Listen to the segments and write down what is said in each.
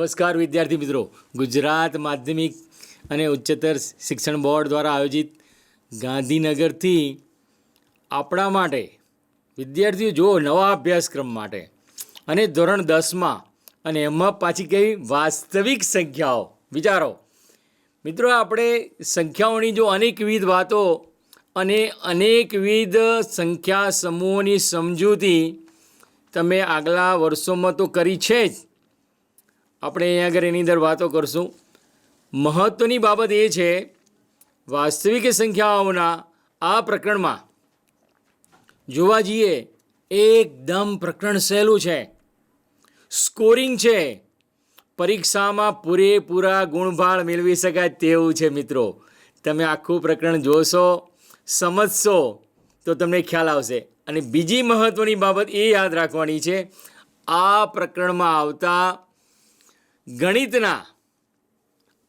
નમસ્કાર વિદ્યાર્થી મિત્રો, ગુજરાત માધ્યમિક અને ઉચ્ચતર શિક્ષણ બોર્ડ દ્વારા આયોજિત ગાંધીનગરથી આપણા માટે વિદ્યાર્થીઓ જો નવા અભ્યાસક્રમ માટે અને ધોરણ 10માં અને એમાં પાછી કઈ વાસ્તવિક સંખ્યાઓ. વિચારો મિત્રો, આપણે સંખ્યાઓની જો અનેકવિધ વાતો અને અનેકવિધ સંખ્યા સમૂહોની સમજૂતી તમે આગલા વર્ષોમાં તો કરી છે જ. આપણે અહીંયા આગળ એની અંદર વાતો કરશું. મહત્ત્વની બાબત એ છે, વાસ્તવિક સંખ્યાઓના આ પ્રકરણમાં જોવા જઈએ એકદમ પ્રકરણ સહેલું છે, સ્કોરિંગ છે, પરીક્ષામાં પૂરેપૂરા ગુણભાળ મેળવી શકાય તેવું છે. મિત્રો, તમે આખું પ્રકરણ જોશો, સમજશો તો તમને ખ્યાલ આવશે. અને બીજી મહત્ત્વની બાબત એ યાદ રાખવાની છે, આ પ્રકરણમાં આવતા ગણિતના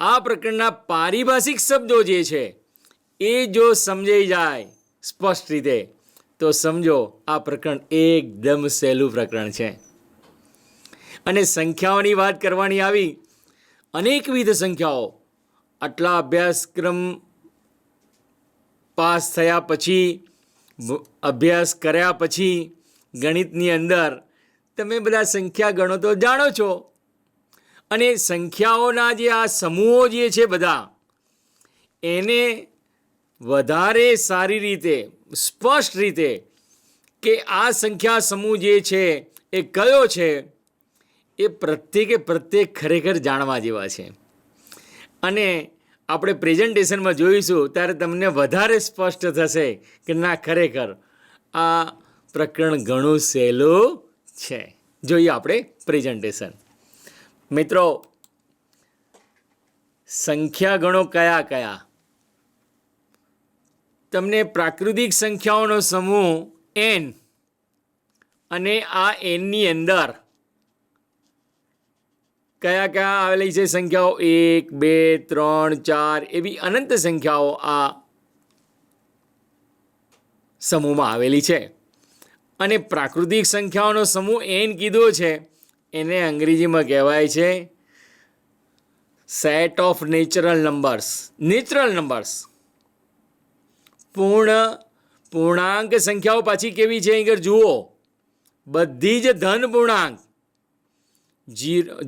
આ પ્રકરણના પારિભાષિક શબ્દો જે છે એ જો સમજાઈ જાય સ્પષ્ટ રીતે તો સમજો આ પ્રકરણ એકદમ સહેલું પ્રકરણ છે. અને સંખ્યાઓની વાત કરવાની આવી, અનેકવિધ સંખ્યાઓ. આટલા અભ્યાસક્રમ પાસ થયા પછી, અભ્યાસ કર્યા પછી ગણિતની અંદર તમે બધા સંખ્યા ગણો તો જાણો છો. અને સંખ્યાઓના જે આ સમૂહો જે છે બધા, એને વધારે સારી રીતે સ્પષ્ટ રીતે કે આ સંખ્યા સમૂહ જે છે એ કયો છે, એ પ્રત્યેક ખરેખર જાણવા જેવા છે. અને આપણે પ્રેઝન્ટેશનમાં જોઈશું ત્યારે તમને વધારે સ્પષ્ટ થશે કે ના, ખરેખર આ પ્રકરણ ઘણું સહેલું છે. જોઈએ આપણે પ્રેઝન્ટેશન. મિત્રો, સંખ્યા ગણો કયા કયા. તમને પ્રાકૃતિક સંખ્યાઓનો સમૂહ n, અને આ nની અંદર કયા કયા આવેલી છે સંખ્યાઓ? 1, 2, 3, 4 એવી અનંત સંખ્યાઓ આ સમૂહમાં આવેલી છે. અને પ્રાકૃતિક સંખ્યાઓનો સમૂહ n કીધો છે, એને અંગ્રેજીમાં કહેવાય છે set of natural numbers. Natural numbers, પૂર્ણાંક સંખ્યાઓ પાછી કેવી છે અહીં જુઓ, બધી જ ધન પૂર્ણાંક.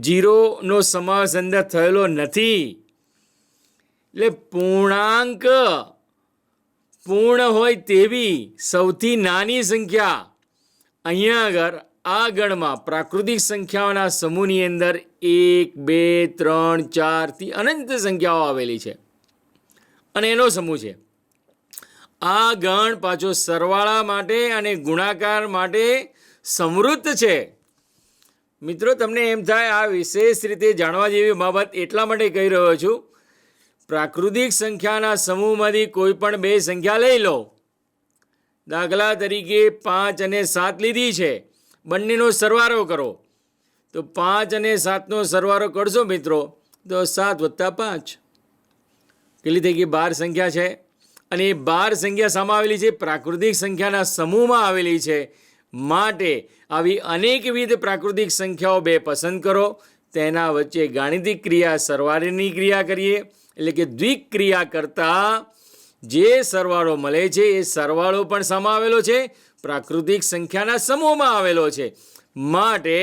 જીરોનો સમાવેશ અંદર થયેલો નથી. એટલે પૂર્ણાંક પૂર્ણ હોય તેવી સૌથી નાની સંખ્યા અહીંયા આગળ આ ગણમાં પ્રાકૃતિક સંખ્યાઓના સમૂહની અંદર 1, 2, 3, 4 થી અનંત સંખ્યાઓ આવેલી છે અને એનો સમૂહ છે. આ ગણ પાછો સરવાળા માટે અને ગુણાકાર માટે સમૃદ્ધ છે. મિત્રો, તમને એમ થાય આ વિશેષ રીતે જાણવા જેવી બાબત એટલા માટે કહી રહ્યો છું, પ્રાકૃતિક સંખ્યાના સમૂહમાંથી કોઈ પણ બે સંખ્યા લઈ લો. દાખલા તરીકે 5 અને 7 લીધી છે, બંનેનો સરવાળો કરો તો 5 અને 7નો સરવાળો કરશો મિત્રો તો 7 + 5 કેટલી થઈ ગઈ? 12 સંખ્યા છે. અને એ 12 સંખ્યા શામાં આવેલી છે? પ્રાકૃતિક સંખ્યાના સમૂહમાં આવેલી છે. માટે આવી અનેકવિધ પ્રાકૃતિક સંખ્યાઓ બે પસંદ કરો, તેના વચ્ચે ગાણિતિક ક્રિયા સરવાળાની ક્રિયા કરીએ. એટલે કે દ્વિક ક્રિયા કરતાં જે સરવાળો મળે છે એ સરવાળો પણ શામાં આવેલો છે? પ્રાકૃતિક સંખ્યાના સમૂહમાં આવેલો છે. માટે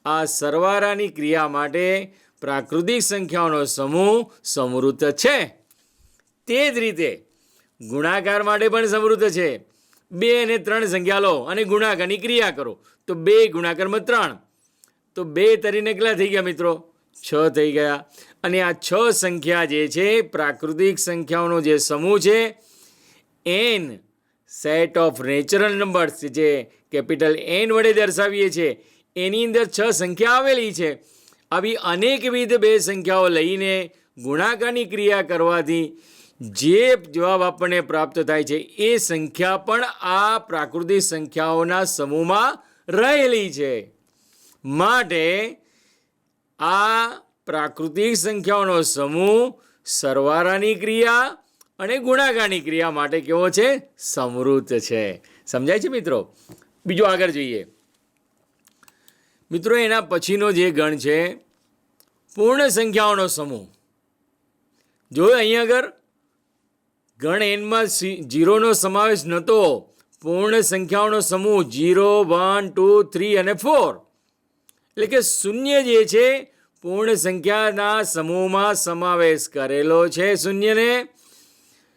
આ સરવાળાની ક્રિયા માટે પ્રાકૃતિક સંખ્યાઓનો સમૂહ સમૃદ્ધ છે. તે જ રીતે ગુણાકાર માટે પણ સમૃદ્ધ છે. 2 અને 3 સંખ્યા લો અને ગુણાકારની ક્રિયા કરો તો 2 ગુણાકારમાં 3 તો 2 તરીને કેટલા થઈ ગયા મિત્રો? 6 થઈ ગયા. અને આ 6 સંખ્યા જે છે પ્રાકૃતિક સંખ્યાઓનો જે સમૂહ છે, n set of natural numbers જે કેપિટલ N વડે દર્શાવીએ છીએ, એની અંદર 6 સંખ્યા આવેલી છે. આવી અનેકવિધ બે સંખ્યાઓ લઈને ગુણાકારની ક્રિયા કરવાથી જે જવાબ આપણને પ્રાપ્ત થાય છે એ સંખ્યા પણ આ પ્રાકૃતિક સંખ્યાઓના સમૂહમાં રહેલી છે. માટે આ પ્રાકૃતિક સંખ્યાઓનો સમૂહ સરવાળાની ક્રિયા અને ગુણાકારની ક્રિયા માટે કેવો છે? સમૃદ્ધ છે. સમજાય છે મિત્રો? બીજું આગળ જોઈએ. મિત્રો, એના પછીનો જે ગણ છે પૂર્ણ સંખ્યાઓનો સમૂહ. જો અહીંયા આગળ ગણ એનમાં જીરોનો સમાવેશ નહોતો. પૂર્ણ સંખ્યાઓનો સમૂહ 0, 1, 2, 3 અને 4. એટલે કે શૂન્ય જે છે પૂર્ણ સંખ્યાના સમૂહમાં સમાવેશ કરેલો છે. શૂન્યને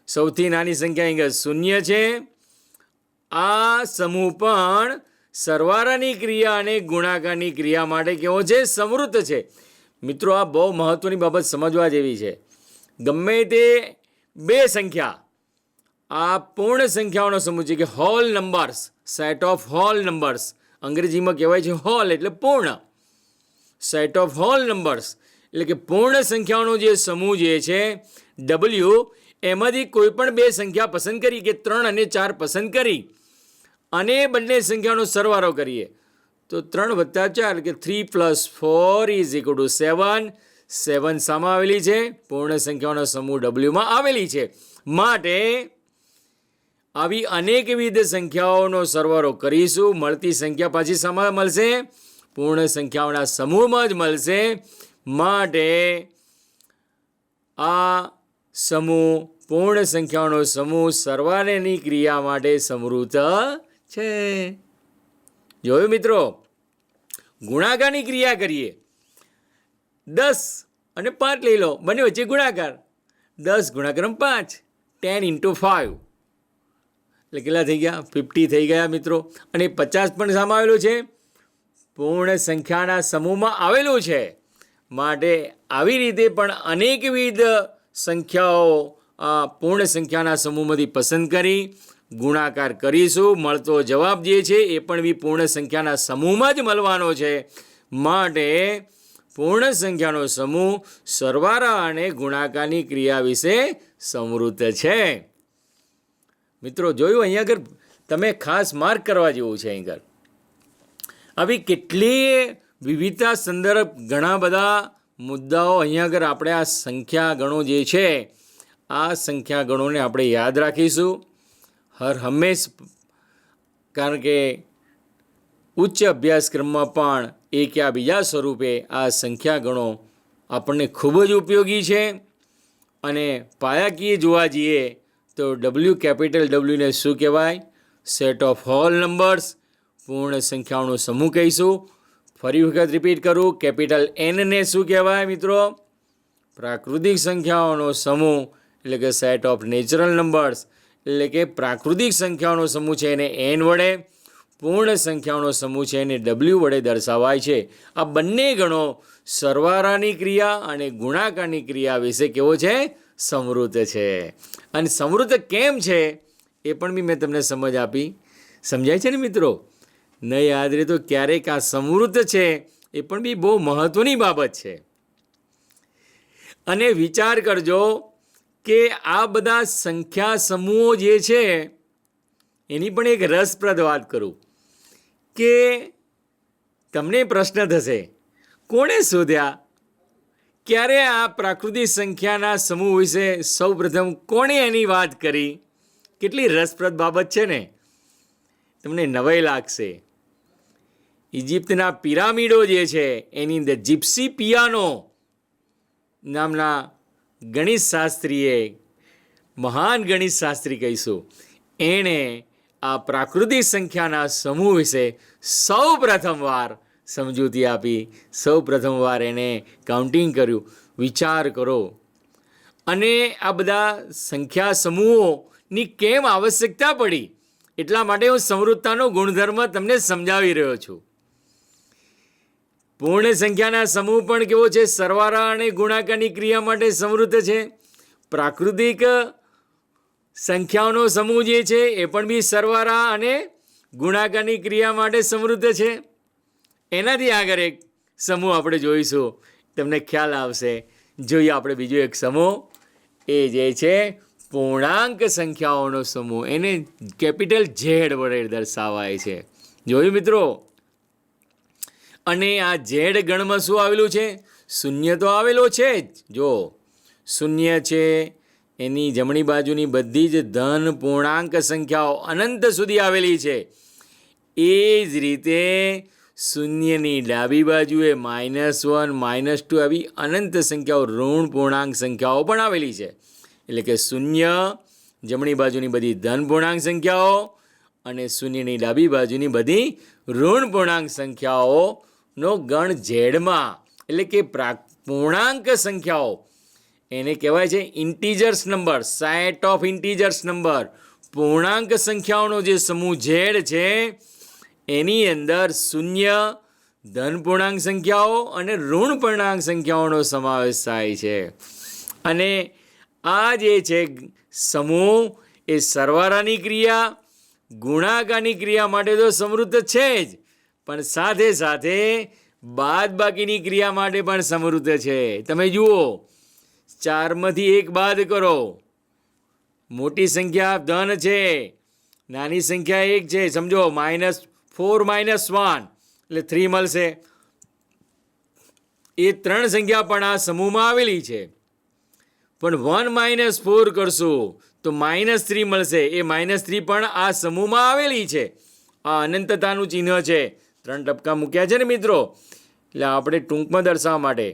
સૌથી નાની સંખ્યા અહીંયા શૂન્ય છે. આ સમૂહ પણ સરવાળાની ક્રિયા અને ગુણાકારની ક્રિયા માટે કેવો છે? સમૃદ્ધ છે. મિત્રો, આ બહુ મહત્વની બાબત સમજવા જેવી છે. ગમે તે બે સંખ્યા, આ પૂર્ણ સંખ્યાઓનો સમૂહ છે કે whole numbers, set of whole numbers. અંગ્રેજીમાં કહેવાય છે હોલ એટલે પૂર્ણ. સેટ ઓફ હોલ નંબર્સ એટલે કે પૂર્ણ સંખ્યાઓનો જે સમૂહ જે છે W, એમાંથી કોઈ પણ બે સંખ્યા પસંદ કરી કે 3 અને 4 પસંદ કરી અને બંને સંખ્યાનો સરવાળો કરીએ તો 3 + 4 કે 3 + 4 = 7. 7 શામાં આવેલી છે? પૂર્ણ સંખ્યાઓનો સમૂહ Wમાં આવેલી છે. માટે આવી અનેકવિધ સંખ્યાઓનો સરવાળો કરીશું. મળતી સંખ્યા પાછી શામાં મળશે? પૂર્ણ સંખ્યાઓના સમૂહમાં જ મળશે. માટે આ સમૂહ, પૂર્ણ સંખ્યાઓનો સમૂહ સરવાળાની ક્રિયા માટે સમૃદ્ધ છે. જોયું મિત્રો? ગુણાકારની ક્રિયા કરીએ. 10 અને 5 લઈ લો, બંને વચ્ચે ગુણાકાર. 10 ગુણાકાર 5, 10 × 5 એટલે કેટલા થઈ ગયા? 50 થઈ ગયા મિત્રો. અને 50 પણ શામાં આવેલું છે? પૂર્ણ સંખ્યાના સમૂહમાં આવેલું છે. માટે આવી રીતે પણ અનેકવિધ સંખ્યાઓ પૂર્ણ સંખ્યાના સમૂહમાંથી પસંદ કરી ગુણાકાર કરીશું. મળતો જવાબ જે છે એ પણ બી પૂર્ણ સંખ્યાના સમૂહમાં જ મળવાનો છે. માટે પૂર્ણ સંખ્યાનો સમૂહ સરવાળા અને ગુણાકારની ક્રિયા વિશે સમૃદ્ધ છે. મિત્રો, જોયું? અહીંયા આગળ તમે ખાસ માર્ક કરવા જેવું છે. અહીં આગળ આવી કેટલી વિવિધતા સંદર્ભ ઘણા બધા મુદ્દાઓ અહીંયા આગળ આપણે આ સંખ્યા ગણો જે છે, આ સંખ્યા ગણોને આપણે યાદ રાખીશું હંમેશ. કારણ કે ઉચ્ચ અભ્યાસક્રમમાં પણ એક યા બીજા સ્વરૂપે આ સંખ્યા ગણો આપણને ખૂબ જ ઉપયોગી છે. અને પાયાકીય જોવા જઈએ તો W ને શું કહેવાય? સેટ ઓફ હોલ નંબર્સ, પૂર્ણ સંખ્યાઓનો સમૂહ કહીશું. ફરી વખત રિપીટ કરું, N ને શું કહેવાય મિત્રો? પ્રાકૃતિક સંખ્યાઓનો સમૂહ એટલે કે સેટ ઓફ નેચરલ નંબર્સ. એટલે કે પ્રાકૃતિક સંખ્યાઓનો સમૂહ છે એને N વડે, પૂર્ણ સંખ્યાઓનો સમૂહ છે એને W વડે દર્શાવાય છે. આ બંને ગણો સરવાળાની ક્રિયા અને ગુણાકારની ક્રિયા વિશે કેવો છે? સમૃદ્ધ છે. અને સમૃદ્ધ કેમ છે એ પણ બી મેં તમને સમજ આપી. સમજાય છે ને મિત્રો? નહીં યાદ રહે તો ક્યારેક આ સમૃદ્ધ છે એ પણ બી બહુ મહત્વની બાબત છે. અને વિચાર કરજો કે આ બધા સંખ્યા સમૂહો જે છે એની પણ એક રસપ્રદ વાત કરું કે તમને પ્રશ્ન થશે, કોણે શોધ્યા? ક્યારે આ પ્રાકૃતિક સંખ્યાના સમૂહ વિશે સૌ પ્રથમ કોણે એની વાત કરી? કેટલી રસપ્રદ બાબત છે ને, તમને નવાઈ લાગશે. ઇજિપ્તના પિરામિડો જે છે એની અંદર જીપ્સી પિયાનો નામના ગણિતશાસ્ત્રીએ, મહાન ગણિતશાસ્ત્રી કહીશું, એણે આ પ્રાકૃતિક સંખ્યાના સમૂહ વિશે સૌ પ્રથમવાર સમજૂતી આપી. સૌ પ્રથમવાર એણે કાઉન્ટિંગ કર્યું. વિચાર કરો. અને આ બધા સંખ્યા સમૂહોની કેમ આવશ્યકતા પડી એટલા માટે હું સમૃદ્ધતાનો ગુણધર્મ તમને સમજાવી રહ્યો છું. પૂર્ણ સંખ્યાના સમૂહ પણ કેવો છે? સરવાળા અને ગુણાકારની ક્રિયા માટે સમૃદ્ધ છે. પ્રાકૃતિક સંખ્યાઓનો સમૂહ જે છે એ પણ બી સરવાળા અને ગુણાકારની ક્રિયા માટે સમૃદ્ધ છે. એનાથી આગળ એક સમૂહ આપણે જોઈશું, તમને ખ્યાલ આવશે. જોઈએ આપણે બીજો એક સમૂહ, એ જે છે પૂર્ણાંક સંખ્યાઓનો સમૂહ. એને Z વડે દર્શાવાય છે. જોયું મિત્રો? અને આ Z ગણમાં શું આવેલું છે? શૂન્ય તો આવેલો છે જ. જો શૂન્ય છે, એની જમણી બાજુની બધી જ ધન પૂર્ણાંક સંખ્યાઓ અનંત સુધી આવેલી છે. એ જ રીતે શૂન્યની ડાબી બાજુએ -1 -2 આવી અનંત સંખ્યાઓ ઋણ પૂર્ણાંક સંખ્યાઓ પણ આવેલી છે. એટલે કે શૂન્ય જમણી બાજુની બધી ધન પૂર્ણાંક સંખ્યાઓ અને શૂન્યની ડાબી બાજુની બધી ઋણ પૂર્ણાંક સંખ્યાઓનો ગણ ઝેડમાં એટલે કે પૂર્ણાંક સંખ્યાઓ એને કહેવાય છે integers number, set of integers number. પૂર્ણાંક સંખ્યાઓનો જે સમૂહ ઝેડ છે એની અંદર શૂન્ય ધન પૂર્ણાંક સંખ્યાઓ અને ઋણ પૂર્ણાંક સંખ્યાઓનો સમાવેશ થાય છે. અને આ જે છે સમૂહ એ સરવાળાની ક્રિયા, ગુણાકારની ક્રિયા માટે તો સમૃદ્ધ છે જ, પણ સાથે સાથે બાદબાકીની ક્રિયા માટે પણ સમૃદ્ધ છે. તમે જુઓ, 4માંથી 1 બાદ કરો, મોટી સંખ્યા ધન છે, નાની સંખ્યા 1 છે, સમજો -4 -1 એટલે 3 મળશે. એ 3 સંખ્યા પણ આ સમૂહમાં આવેલી છે. પણ 1 - 4 કરશું તો -3 મળશે. એ -3 પણ આ સમૂહમાં આવેલી છે. આ અનંતતાનું ચિહ્ન છે. 3 ટપકા મૂક્યા છે ને મિત્રો, એટલે આપણે ટૂંકમાં દર્શાવવા માટે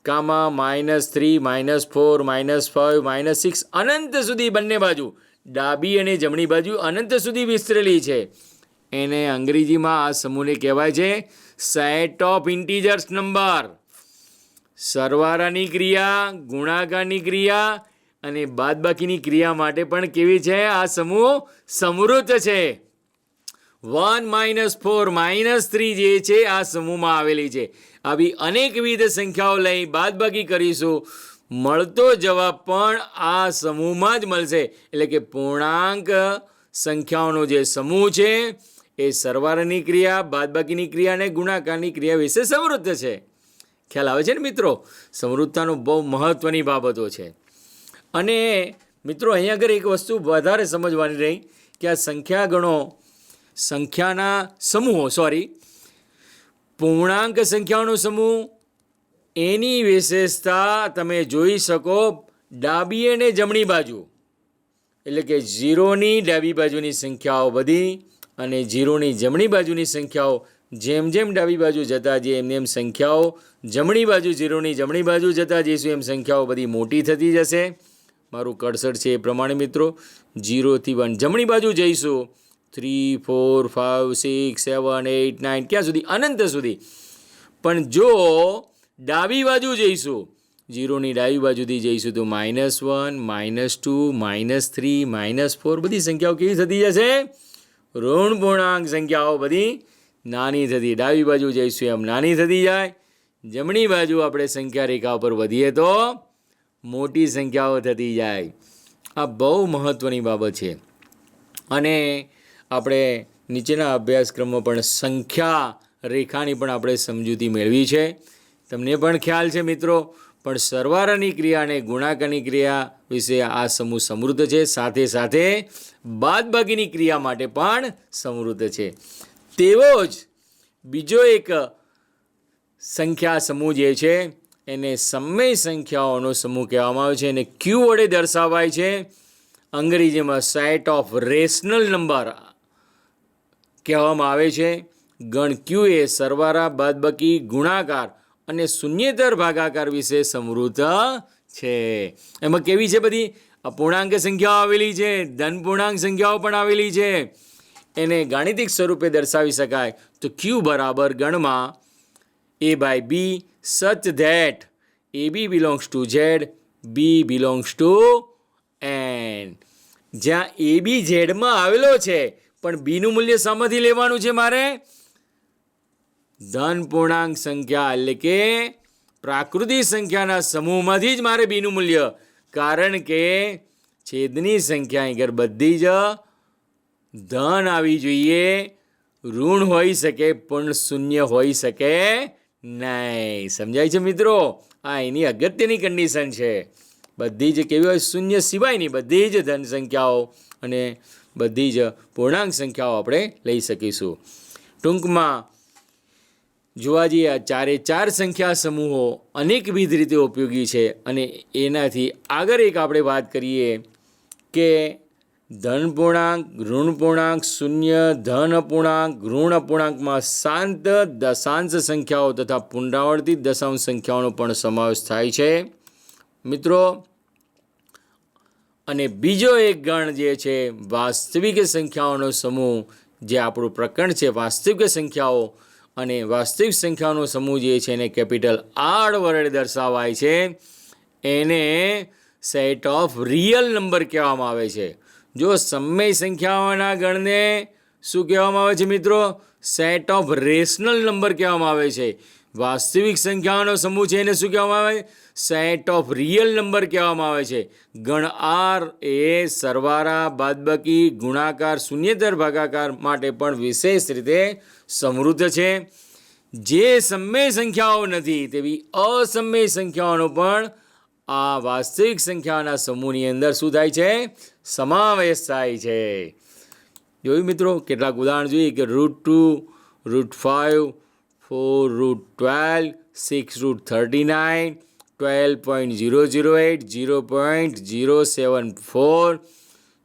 કામાં -3 -4 -5 -6 અનંત સુધી બંને બાજુ, ડાબી અને જમણી બાજુ અનંત સુધી વિસ્તરેલી છે. એને અંગ્રેજીમાં આ સમૂહને કહેવાય છે સેટ ઓફ ઇન્ટીજર્સ નંબર. સરવાળાની ક્રિયા, ગુણાકારની ક્રિયા અને બાદબાકીની ક્રિયા માટે પણ કેવી છે આ સમૂહ? સમૃદ્ધ છે. 1 -4 -3 જે છે આ સમૂહમાં આવેલી છે. આવી અનેકવિધ સંખ્યાઓ લઈ બાદબાકી કરીશું, મળતો જવાબ પણ આ સમૂહમાં જ મળશે. એટલે કે પૂર્ણાંક સંખ્યાઓનો જે સમૂહ છે એ સરવાળાની ક્રિયા, બાદબાકીની ક્રિયા અને ગુણાકારની ક્રિયા વિશે સમૃદ્ધ છે. ખ્યાલ આવે છે ને મિત્રો? સમૃદ્ધતાનો બહુ મહત્ત્વની બાબતો છે. અને મિત્રો અહીંયા આગળ એક વસ્તુ વધારે સમજવાની રહી કે આ સંખ્યાના સમૂહો પૂર્ણાંક સંખ્યાઓનો સમૂહ, એની વિશેષતા તમે જોઈ શકો ડાબી અને જમણી બાજુ. એટલે કે 0ની ડાબી બાજુની સંખ્યાઓ બધી અને 0ની જમણી બાજુની સંખ્યાઓ જેમ જેમ ડાબી બાજુ જતા જઈએ એમ સંખ્યાઓ જમણી બાજુ 0ની જમણી બાજુ જતા જઈશું એમ સંખ્યાઓ બધી મોટી થતી જશે. મારું કર્સર છે એ પ્રમાણે મિત્રો 0 થી 1 જમણી બાજુ જઈશું, 3 4 5 6 7 8 9 ક્યાં સુધી? અનંત સુધી. પણ જો ડાબી બાજુ જઈશું, 0ની ડાબી બાજુથી જઈશું તો -1 -2 -3 -4 બધી સંખ્યાઓ કેવી થતી જશે? ઋણ પૂર્ણાંક સંખ્યાઓ બધી નાની થતી. ડાબી બાજુ જઈશું એમ નાની થતી જાય. જમણી બાજુ આપણે સંખ્યા રેખા ઉપર વધીએ તો મોટી સંખ્યાઓ થતી જાય. આ બહુ મહત્ત્વની બાબત છે. અને આપણે નીચેના અભ્યાસક્રમમાં પણ સંખ્યા રેખાની પણ આપણે સમજૂતી મેળવી છે. તમને પણ ખ્યાલ છે મિત્રો. પણ સરવાળાની ક્રિયા અને ગુણાકારની ક્રિયા વિશે આ સમૂહ સમૃદ્ધ છે. સાથે સાથે બાદબાકીની ક્રિયા માટે પણ સમૃદ્ધ છે. તેવો જ બીજો એક સંખ્યા સમૂહ જે છે એને સમય સંખ્યાઓનો સમૂહ કહેવામાં આવે છે. એને ક્યુ વડે દર્શાવાય છે. અંગ્રેજીમાં સેટ ઓફ રેશનલ નંબર કહેવામાં આવે છે. ગણ ક્યુ એ સરવાળા, બાદબાકી, ગુણાકાર અને શૂન્યેતર ભાગાકાર વિશે સમૃદ્ધ છે. એમાં કેવી છે? બધી અપૂર્ણાંક સંખ્યાઓ આવેલી છે, ધન પૂર્ણાંક સંખ્યાઓ પણ આવેલી છે. એને ગાણિતિક સ્વરૂપે દર્શાવી શકાય તો ક્યુ બરાબર ગણમાં A/B such that AB belongs to Z, B belongs to N. જ્યાં AB ઝેડમાં આવેલો છે પણ બીનું મૂલ્ય શામાંથી લેવાનું છે મારે? ધન પૂર્ણાંક સંખ્યા એટલે કે પ્રાકૃતિક સંખ્યાના સમૂહમાંથી જ મારે બીનું મૂલ્ય, કારણ કે છેદની સંખ્યા આગળ બધી જ ધન આવી જોઈએ, ઋણ હોઈ શકે પણ શૂન્ય હોઈ શકે નહીં. સમજાય છે મિત્રો? આ એની અગત્યની કન્ડિશન છે. બધી જ કેવી હોય? શૂન્ય સિવાયની બધી જ ધન સંખ્યાઓ અને બધી જ પૂર્ણાંક સંખ્યાઓ આપણે લઈ શકીશું. ટૂંકમાં જોવા જઈએ આ 4 સંખ્યા સમૂહો અનેકવિધ રીતે ઉપયોગી છે. અને એનાથી આગળ એક આપણે વાત કરીએ કે ધન પૂર્ણાંક, ઋણ પૂર્ણાંક, શૂન્ય, ધન અપૂર્ણાંક, ઋણ અપૂર્ણાંકમાં શાંત દશાંશ સંખ્યાઓ તથા પુનરાવર્તિત દશાંશ સંખ્યાઓનો પણ સમાવેશ થાય છે મિત્રો. અને બીજો એક ગણ જે છે વાસ્તવિક સંખ્યાઓનો સમૂહ, જે આપણું પ્રકરણ છે વાસ્તવિક સંખ્યાઓ, અને વાસ્તવિક સંખ્યાઓનો સમૂહ જે છે એને કેપિટલ આર વડે દર્શાવાય છે. એને સેટ ઓફ રિયલ નંબર કહેવામાં આવે છે. જો સમય સંખ્યાઓના ગણને શું કહેવામાં આવે છે મિત્રો? સેટ ઓફ રેશનલ નંબર કહેવામાં આવે છે. વાસ્તવિક સંખ્યાઓનો સમૂહ છે એને શું કહેવામાં આવે? સેટ ઓફ રિયલ નંબર કહેવામાં આવે છે. ગણ આર એ સરવાળા, બાદબાકી, ગુણાકાર, શૂન્યેતર ભાગાકાર માટે પણ વિશેષ રીતે સમૃદ્ધ છે. જે સમય સંખ્યાઓ નથી તેવી અસમય સંખ્યાઓનો પણ આ વાસ્તવિક સંખ્યાના સમૂહની અંદર શું થાય છે? સમાવેશ થાય છે. જોયું મિત્રો, કેટલાક ઉદાહરણ જોઈએ કે √2, √5, 4, √12, 6, √39, 12.008, 0.074,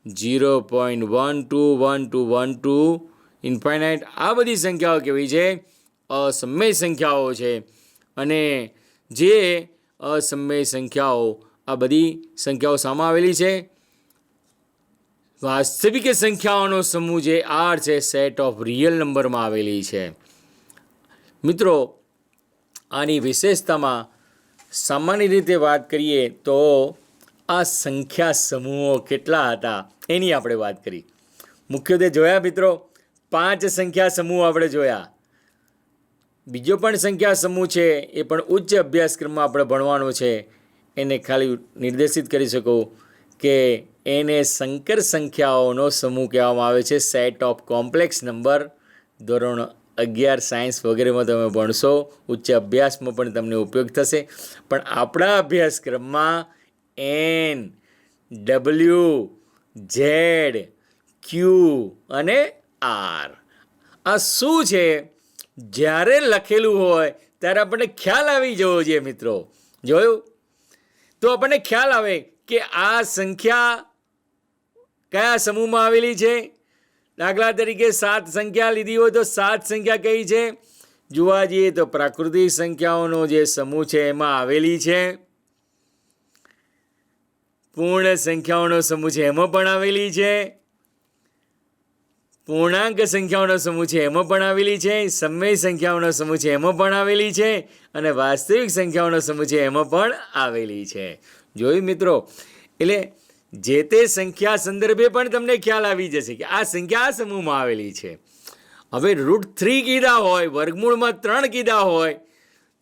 0.121212 ઇન્ફાઇનાઇટ. આ બધી સંખ્યાઓ કેવી છે? અસમય સંખ્યાઓ છે. અને જે અસમય સંખ્યાઓ, આ બધી સંખ્યાઓ શામાં આવેલી છે? વાસ્તવિક સંખ્યાઓનો સમૂહ જે આર છે સેટ ઓફ રિયલ નંબરમાં આવેલી છે. મિત્રો, આની વિશેષતામાં સામાન્ય રીતે વાત કરીએ તો આ સંખ્યા સમૂહો કેટલા હતા એની આપણે વાત કરી. મુખ્યત્વે જોયા મિત્રો, 5 સંખ્યા સમૂહ આપણે જોયા. બીજો પણ સંખ્યા સમૂહ છે, એ પણ ઉચ્ચ અભ્યાસક્રમમાં આપણે ભણવાનો છે. એને ખાલી નિર્દેશિત કરી શકો કે એને સંકર સંખ્યાઓનો સમૂહ કહેવામાં આવે છે. Set of complex number. ધોરણ 11 સાયન્સ વગેરેમાં તમે ભણશો, ઉચ્ચ અભ્યાસમાં પણ તમને ઉપયોગ થશે. પણ આપણા અભ્યાસક્રમમાં એન, ડબલ્યુ, ઝેડ, ક્યુ અને આર આ શું છે? જ્યારે લખેલું હોય ત્યારે આપણને ખ્યાલ આવી જવો જોઈએ મિત્રો. જોયું? તો આપણને ખ્યાલ આવે કે આ સંખ્યા કયા સમૂહમાં આવેલી છે. દાખલા તરીકે 7 સંખ્યા લીધી હોય તો 7 સંખ્યા કઈ છે? જોવા જઈએ તો પ્રાકૃતિક સંખ્યાઓનો જે સમૂહ છે એમાં આવેલી છે. પૂર્ણ સંખ્યાઓનો સમૂહ છે એમાં પણ આવેલી છે. પૂર્ણાંક સંખ્યાઓનો સમૂહ છે એમાં પણ આવેલી છે. સમય સંખ્યાઓનો સમૂહ છે એમાં પણ આવેલી છે. અને વાસ્તવિક સંખ્યાઓનો સમૂહ છે એમાં પણ આવેલી છે. જોયું મિત્રો? એટલે જે તે સંખ્યા સંદર્ભે પણ તમને ખ્યાલ આવી જશે કે આ સંખ્યા આ સમૂહમાં આવેલી છે. હવે √3 કીધા હોય, વર્ગમૂળમાં 3 કીધા હોય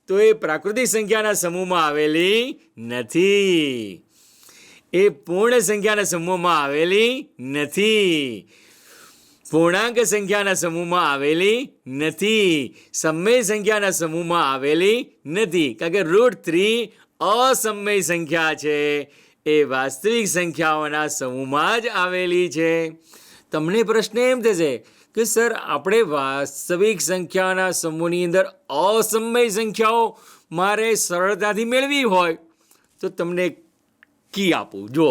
તો એ પ્રાકૃતિક સંખ્યાના સમૂહમાં આવેલી નથી. એ પૂર્ણ સંખ્યાના સમૂહમાં આવેલી નથી. પૂર્ણાંક સંખ્યાના સમૂહમાં આવેલી નથી. સમય સંખ્યાના સમૂહમાં આવેલી નથી. કારણ કે √3 અસમય સંખ્યા છે, એ વાસ્તવિક સંખ્યાઓના સમૂહમાં જ આવેલી છે. તમને પ્રશ્ન એમ થશે કે સર, આપણે વાસ્તવિક સંખ્યાના સમૂહની અંદર અસમય સંખ્યાઓ મારે સરળતાથી મેળવી હોય તો તમને કી આપું. જો,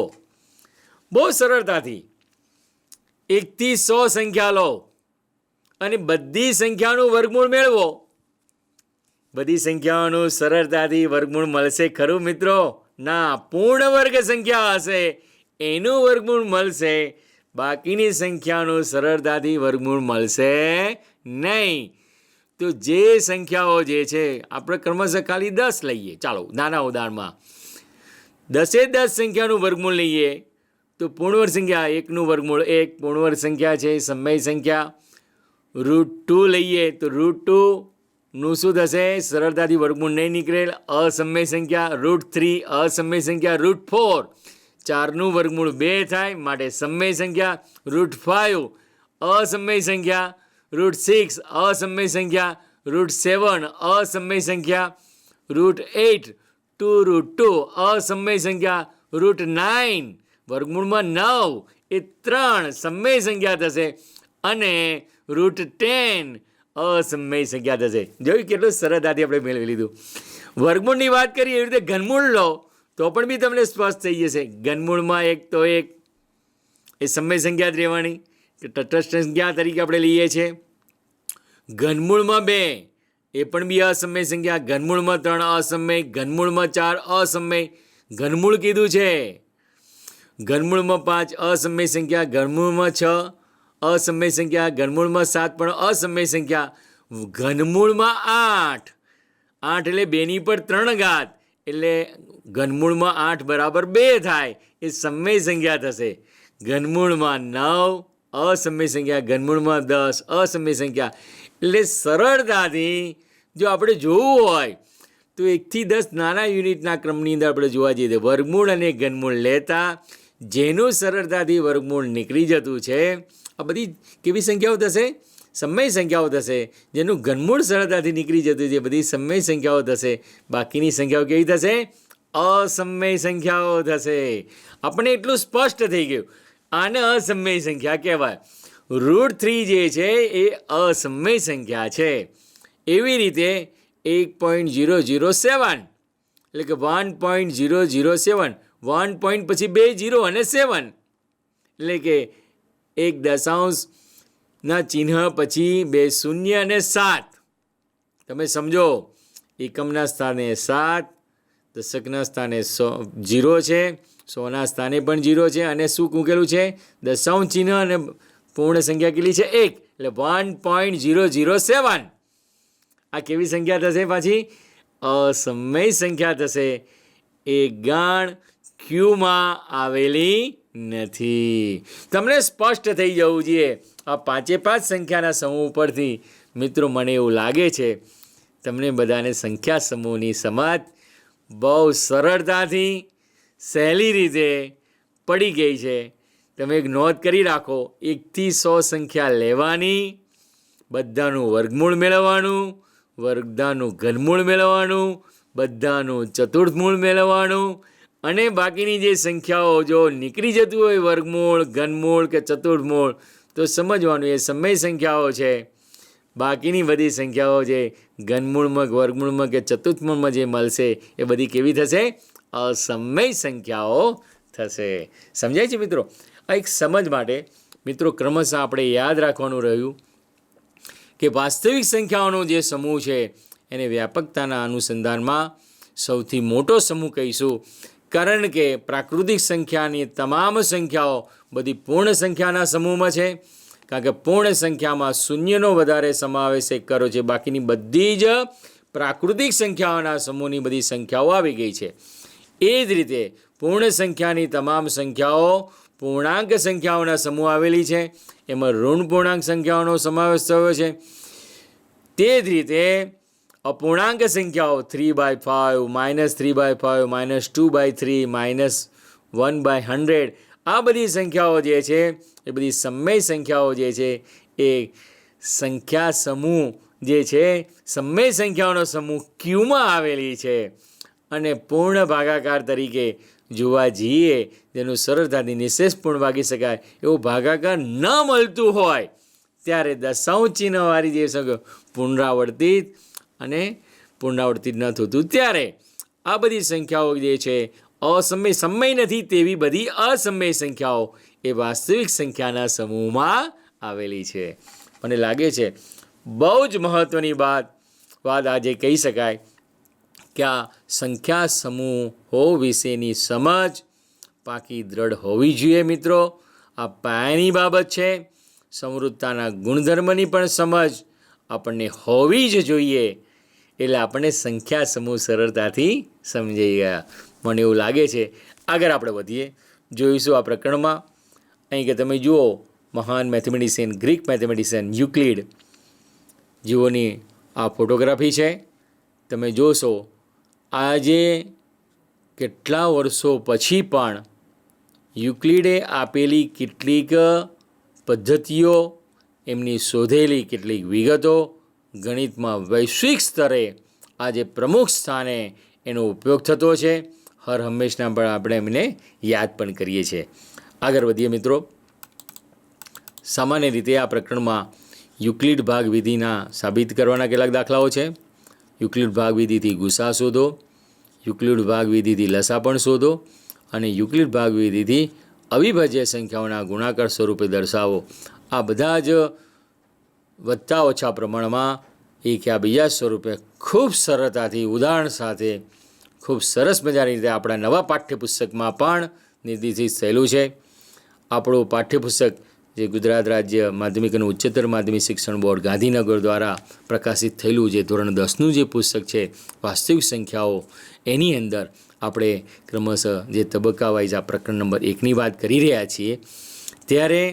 બહુ સરળતાથી 1 થી 100 સંખ્યા લો અને બધી સંખ્યાનું વર્ગમૂળ મેળવો. બધી સંખ્યાઓનું સરળતાથી વર્ગમૂળ મળશે ખરું મિત્રો? ના, પૂર્ણ વર્ગ સંખ્યા હશે એનું વર્ગમૂળ મળશે. બાકીની સંખ્યાનું સરળતાથી વર્ગમૂળ મળશે નહીં. તો જે સંખ્યાઓ જે છે, આપણે ક્રમશઃ ખાલી 10 લઈએ. ચાલો, નાના ઉદાહરણમાં 10 સંખ્યાનું વર્ગમૂળ લઈએ તો પૂર્ણવર્ગ સંખ્યા 1નું વર્ગમૂળ 1 પૂર્ણવર્ગ સંખ્યા છે. સમય સંખ્યા √2 લઈએ તો √2નું શું થશે? સરળતાથી વર્ગમૂળ નહીં નીકળે. અસમય સંખ્યા √3 અસમય સંખ્યા. √4 4નું વર્ગમૂળ 2 થાય માટે સમય સંખ્યા. √5 અસમય સંખ્યા. √6 અસમય સંખ્યા. √7 અસમય સંખ્યા. √8 2√2 અસમય સંખ્યા. √9 વર્ગમૂળમાં 9 એ 3 સમય સંખ્યા થશે. અને √10 અસમય સંખ્યા થશે. જોયું કેટલું સરળતાથી આપણે મેળવી લીધું. વર્ગમૂળની વાત કરીએ એવી રીતે ઘનમૂળ લો તો પણ બી તમને સ્પષ્ટ થઈ જશે. ઘનમૂળમાં 1 તો 1, એ સમય સંખ્યા જ રહેવાની કે તટસ્થ સંખ્યા તરીકે આપણે લઈએ છીએ. ઘનમૂળમાં 2 એ પણ બી અસમય સંખ્યા, ઘનમૂળમાં 3 અસમય, ઘનમૂળમાં 4 અસમય, ઘનમૂળ કીધું છે. ઘનમૂળમાં 5 અસમય સંખ્યા, ઘનમૂળમાં 6 અસમય સંખ્યા, ઘનમૂળમાં 7 પણ અસમય સંખ્યા, ઘનમૂળમાં 8 એટલે 2 પર 3 ઘાત એટલે ઘનમૂળમાં 8 બરાબર 2 થાય, એ સમય સંખ્યા થશે. ઘનમૂળમાં 9 અસમય સંખ્યા, ઘનમૂળમાં 10 અસમય સંખ્યા. એટલે સરળતાથી જો આપણે જોવું હોય તો 1 થી 10 નાના યુનિટના ક્રમની અંદર આપણે જોવા જઈએ તો વર્ગમૂળ અને ઘનમૂળ લેતા જેનું સરળતાથી વર્ગમૂળ નીકળી જતું છે, આ બધી કેવી સંખ્યાઓ થશે? સમય સંખ્યાઓ થશે. જેનું ઘનમૂળ સરળતાથી નીકળી જતું છે બધી સમય સંખ્યાઓ થશે. બાકીની સંખ્યાઓ કેવી થશે? અસમય સંખ્યાઓ થશે. આપણને એટલું સ્પષ્ટ થઈ ગયું, આને અસમય સંખ્યા કહેવાય. √3 જે છે એ અસમય સંખ્યા છે. એવી રીતે 1.007 એટલે કે 1.007 1 પોઈન્ટ પછી 2 0 અને 7 એટલે કે 1 દશાંશના ચિહ્ન પછી 2 શૂન્ય અને 7. તમે સમજો, એકમના સ્થાને 7, દશકના સ્થાને 0 છે, 100ના સ્થાને પણ 0 છે, અને શું મૂકેલું છે? દશાંશ ચિહ્ન, અને પૂર્ણ સંખ્યા કેટલી છે? 1 એટલે 1.007. આ કેવી સંખ્યા થશે? પાછી અસમય સંખ્યા થશે. એ ગણ ક્યુમાં આવેલી નથી. તમને સ્પષ્ટ થઈ જવું જોઈએ આ 5 સંખ્યાના સમૂહ ઉપરથી. મિત્રો, મને એવું લાગે છે તમને બધાને સંખ્યા સમૂહની સમજ બહુ સરળતાથી સહેલી રીતે પડી ગઈ છે. તમે એક નોંધ કરી રાખો, 1 થી 100 સંખ્યા લેવાની, બધાનું વર્ગમૂળ મેળવવાનું, બધાનું ઘનમૂળ મેળવવાનું, બધાનું ચતુર્થમૂળ મેળવવાનું, અને બાકીની જે સંખ્યાઓ જો નીકળી જતું હોય વર્ગમૂળ, ઘનમૂળ કે ચતુર્થમૂળ, તો સમજવાનું એ સમય સંખ્યાઓ છે. બાકીની બધી સંખ્યાઓ જે ઘનમૂળમાં, વર્ગમૂળમાં કે ચતુર્થમૂળમાં જે મળશે એ બધી કેવી થશે? અસમય સંખ્યાઓ થશે. સમજાય છે મિત્રો? આ એક સમજ માટે મિત્રો ક્રમશઃ આપણે યાદ રાખવાનું રહ્યું કે વાસ્તવિક સંખ્યાઓનો જે સમૂહ છે એને વ્યાપકતાના અનુસંધાનમાં સૌથી મોટો સમૂહ કહીશું, કારણ કે પ્રાકૃતિક સંખ્યાની તમામ સંખ્યાઓ બધી પૂર્ણ સંખ્યાના સમૂહમાં છે. કારણ કે પૂર્ણ સંખ્યામાં શૂન્યનો વધારે સમાવેશ કરો છે, બાકીની બધી જ પ્રાકૃતિક સંખ્યાઓના સમૂહની બધી સંખ્યાઓ આવી ગઈ છે. એ જ રીતે પૂર્ણ સંખ્યાની તમામ સંખ્યાઓ પૂર્ણાંક સંખ્યાઓના સમૂહ આવેલી છે, એમાં ઋણ પૂર્ણાંક સંખ્યાઓનો સમાવેશ થયો છે. તે જ રીતે અપૂર્ણાંક સંખ્યાઓ 3/5, -3/5, -2/3, -1/100, આ બધી સંખ્યાઓ જે છે એ બધી સમય સંખ્યાઓ જે છે એ સંખ્યા સમૂહ જે છે સમય સંખ્યાઓનો સમૂહ ક્યુમાં આવેલી છે. અને પૂર્ણ ભાગાકાર તરીકે જોવા જઈએ, જેનું સરળતાથી નિશેષ પૂર્ણ ભાગી શકાય એવું ભાગાકાર ન મળતું હોય ત્યારે દશાંશ ચિહ્નવાળી જે સંખ્યા પુનરાવર્તિત અને પુનરાવર્તિત ન થતું ત્યારે આ બધી સંખ્યાઓ જે છે અસમય, સમય નથી તેવી બધી અસમય સંખ્યાઓ એ વાસ્તવિક સંખ્યાના સમૂહમાં આવેલી છે. મને લાગે છે બહુ જ મહત્ત્વની વાત આજે કહી શકાય કે આ સંખ્યા સમૂહો વિશેની સમજ પાકી દ્રઢ હોવી જોઈએ. મિત્રો, આ પાયાની બાબત છે. સમૃદ્ધતાના ગુણધર્મની પણ સમજ આપણને હોવી જ જોઈએ. એટલે આપણને સંખ્યા સમૂહ સરળતાથી સમજાઈ ગયા. મને એવું લાગે છે આગળ આપણે વધીએ, જોઈશું આ પ્રકરણમાં. અહીં કે તમે જુઓ, મહાન મેથેમેટિશિયન, ગ્રીક મેથેમેટિશિયન યુક્લિડ જેઓની આ ફોટોગ્રાફી છે. તમે જોશો આજે કેટલા વર્ષો પછી પણ યુક્લિડે આપેલી કેટલીક પદ્ધતિઓ, એમની શોધેલી કેટલીક વિગતો ગણિતમાં વૈશ્વિક સ્તરે આજે પ્રમુખ સ્થાને એનો ઉપયોગ થતો છે. હર હંમેશના પણ આપણે એમને યાદ પણ કરીએ છીએ. આગળ વધીએ મિત્રો. સામાન્ય રીતે આ પ્રકરણમાં યુક્લિડ ભાગ વિધિના સાબિત કરવાના કેટલાક દાખલાઓ છે. યુક્લિડ ભાગ વિધિથી ગુસા શોધો, યુક્લિડ ભાગ વિધિથી લસા પણ શોધો, અને યુક્લિડ ભાગ વિધિથી અવિભાજ્ય સંખ્યાઓના ગુણાકાર સ્વરૂપે દર્શાવો. આ બધા જ વધતા ઓછા પ્રમાણમાં એક્યા બીજા સ્વરૂપે ખૂબ સરળતાથી ઉદાહરણ સાથે ખૂબ સરસ મજાની રીતે આપણા નવા પાઠ્યપુસ્તકમાં પણ નિર્દેશિત થયેલું છે. આપણું પાઠ્યપુસ્તક જે ગુજરાત રાજ્ય માધ્યમિક અને ઉચ્ચતર માધ્યમિક શિક્ષણ બોર્ડ ગાંધીનગર દ્વારા પ્રકાશિત થયેલું જે ધોરણ 10નું જે પુસ્તક છે વાસ્તવિક સંખ્યાઓ, એની અંદર આપણે ક્રમશઃ જે તબક્કા વાઇઝ આ પ્રકરણ નંબર 1ની વાત કરી રહ્યા છીએ, ત્યારે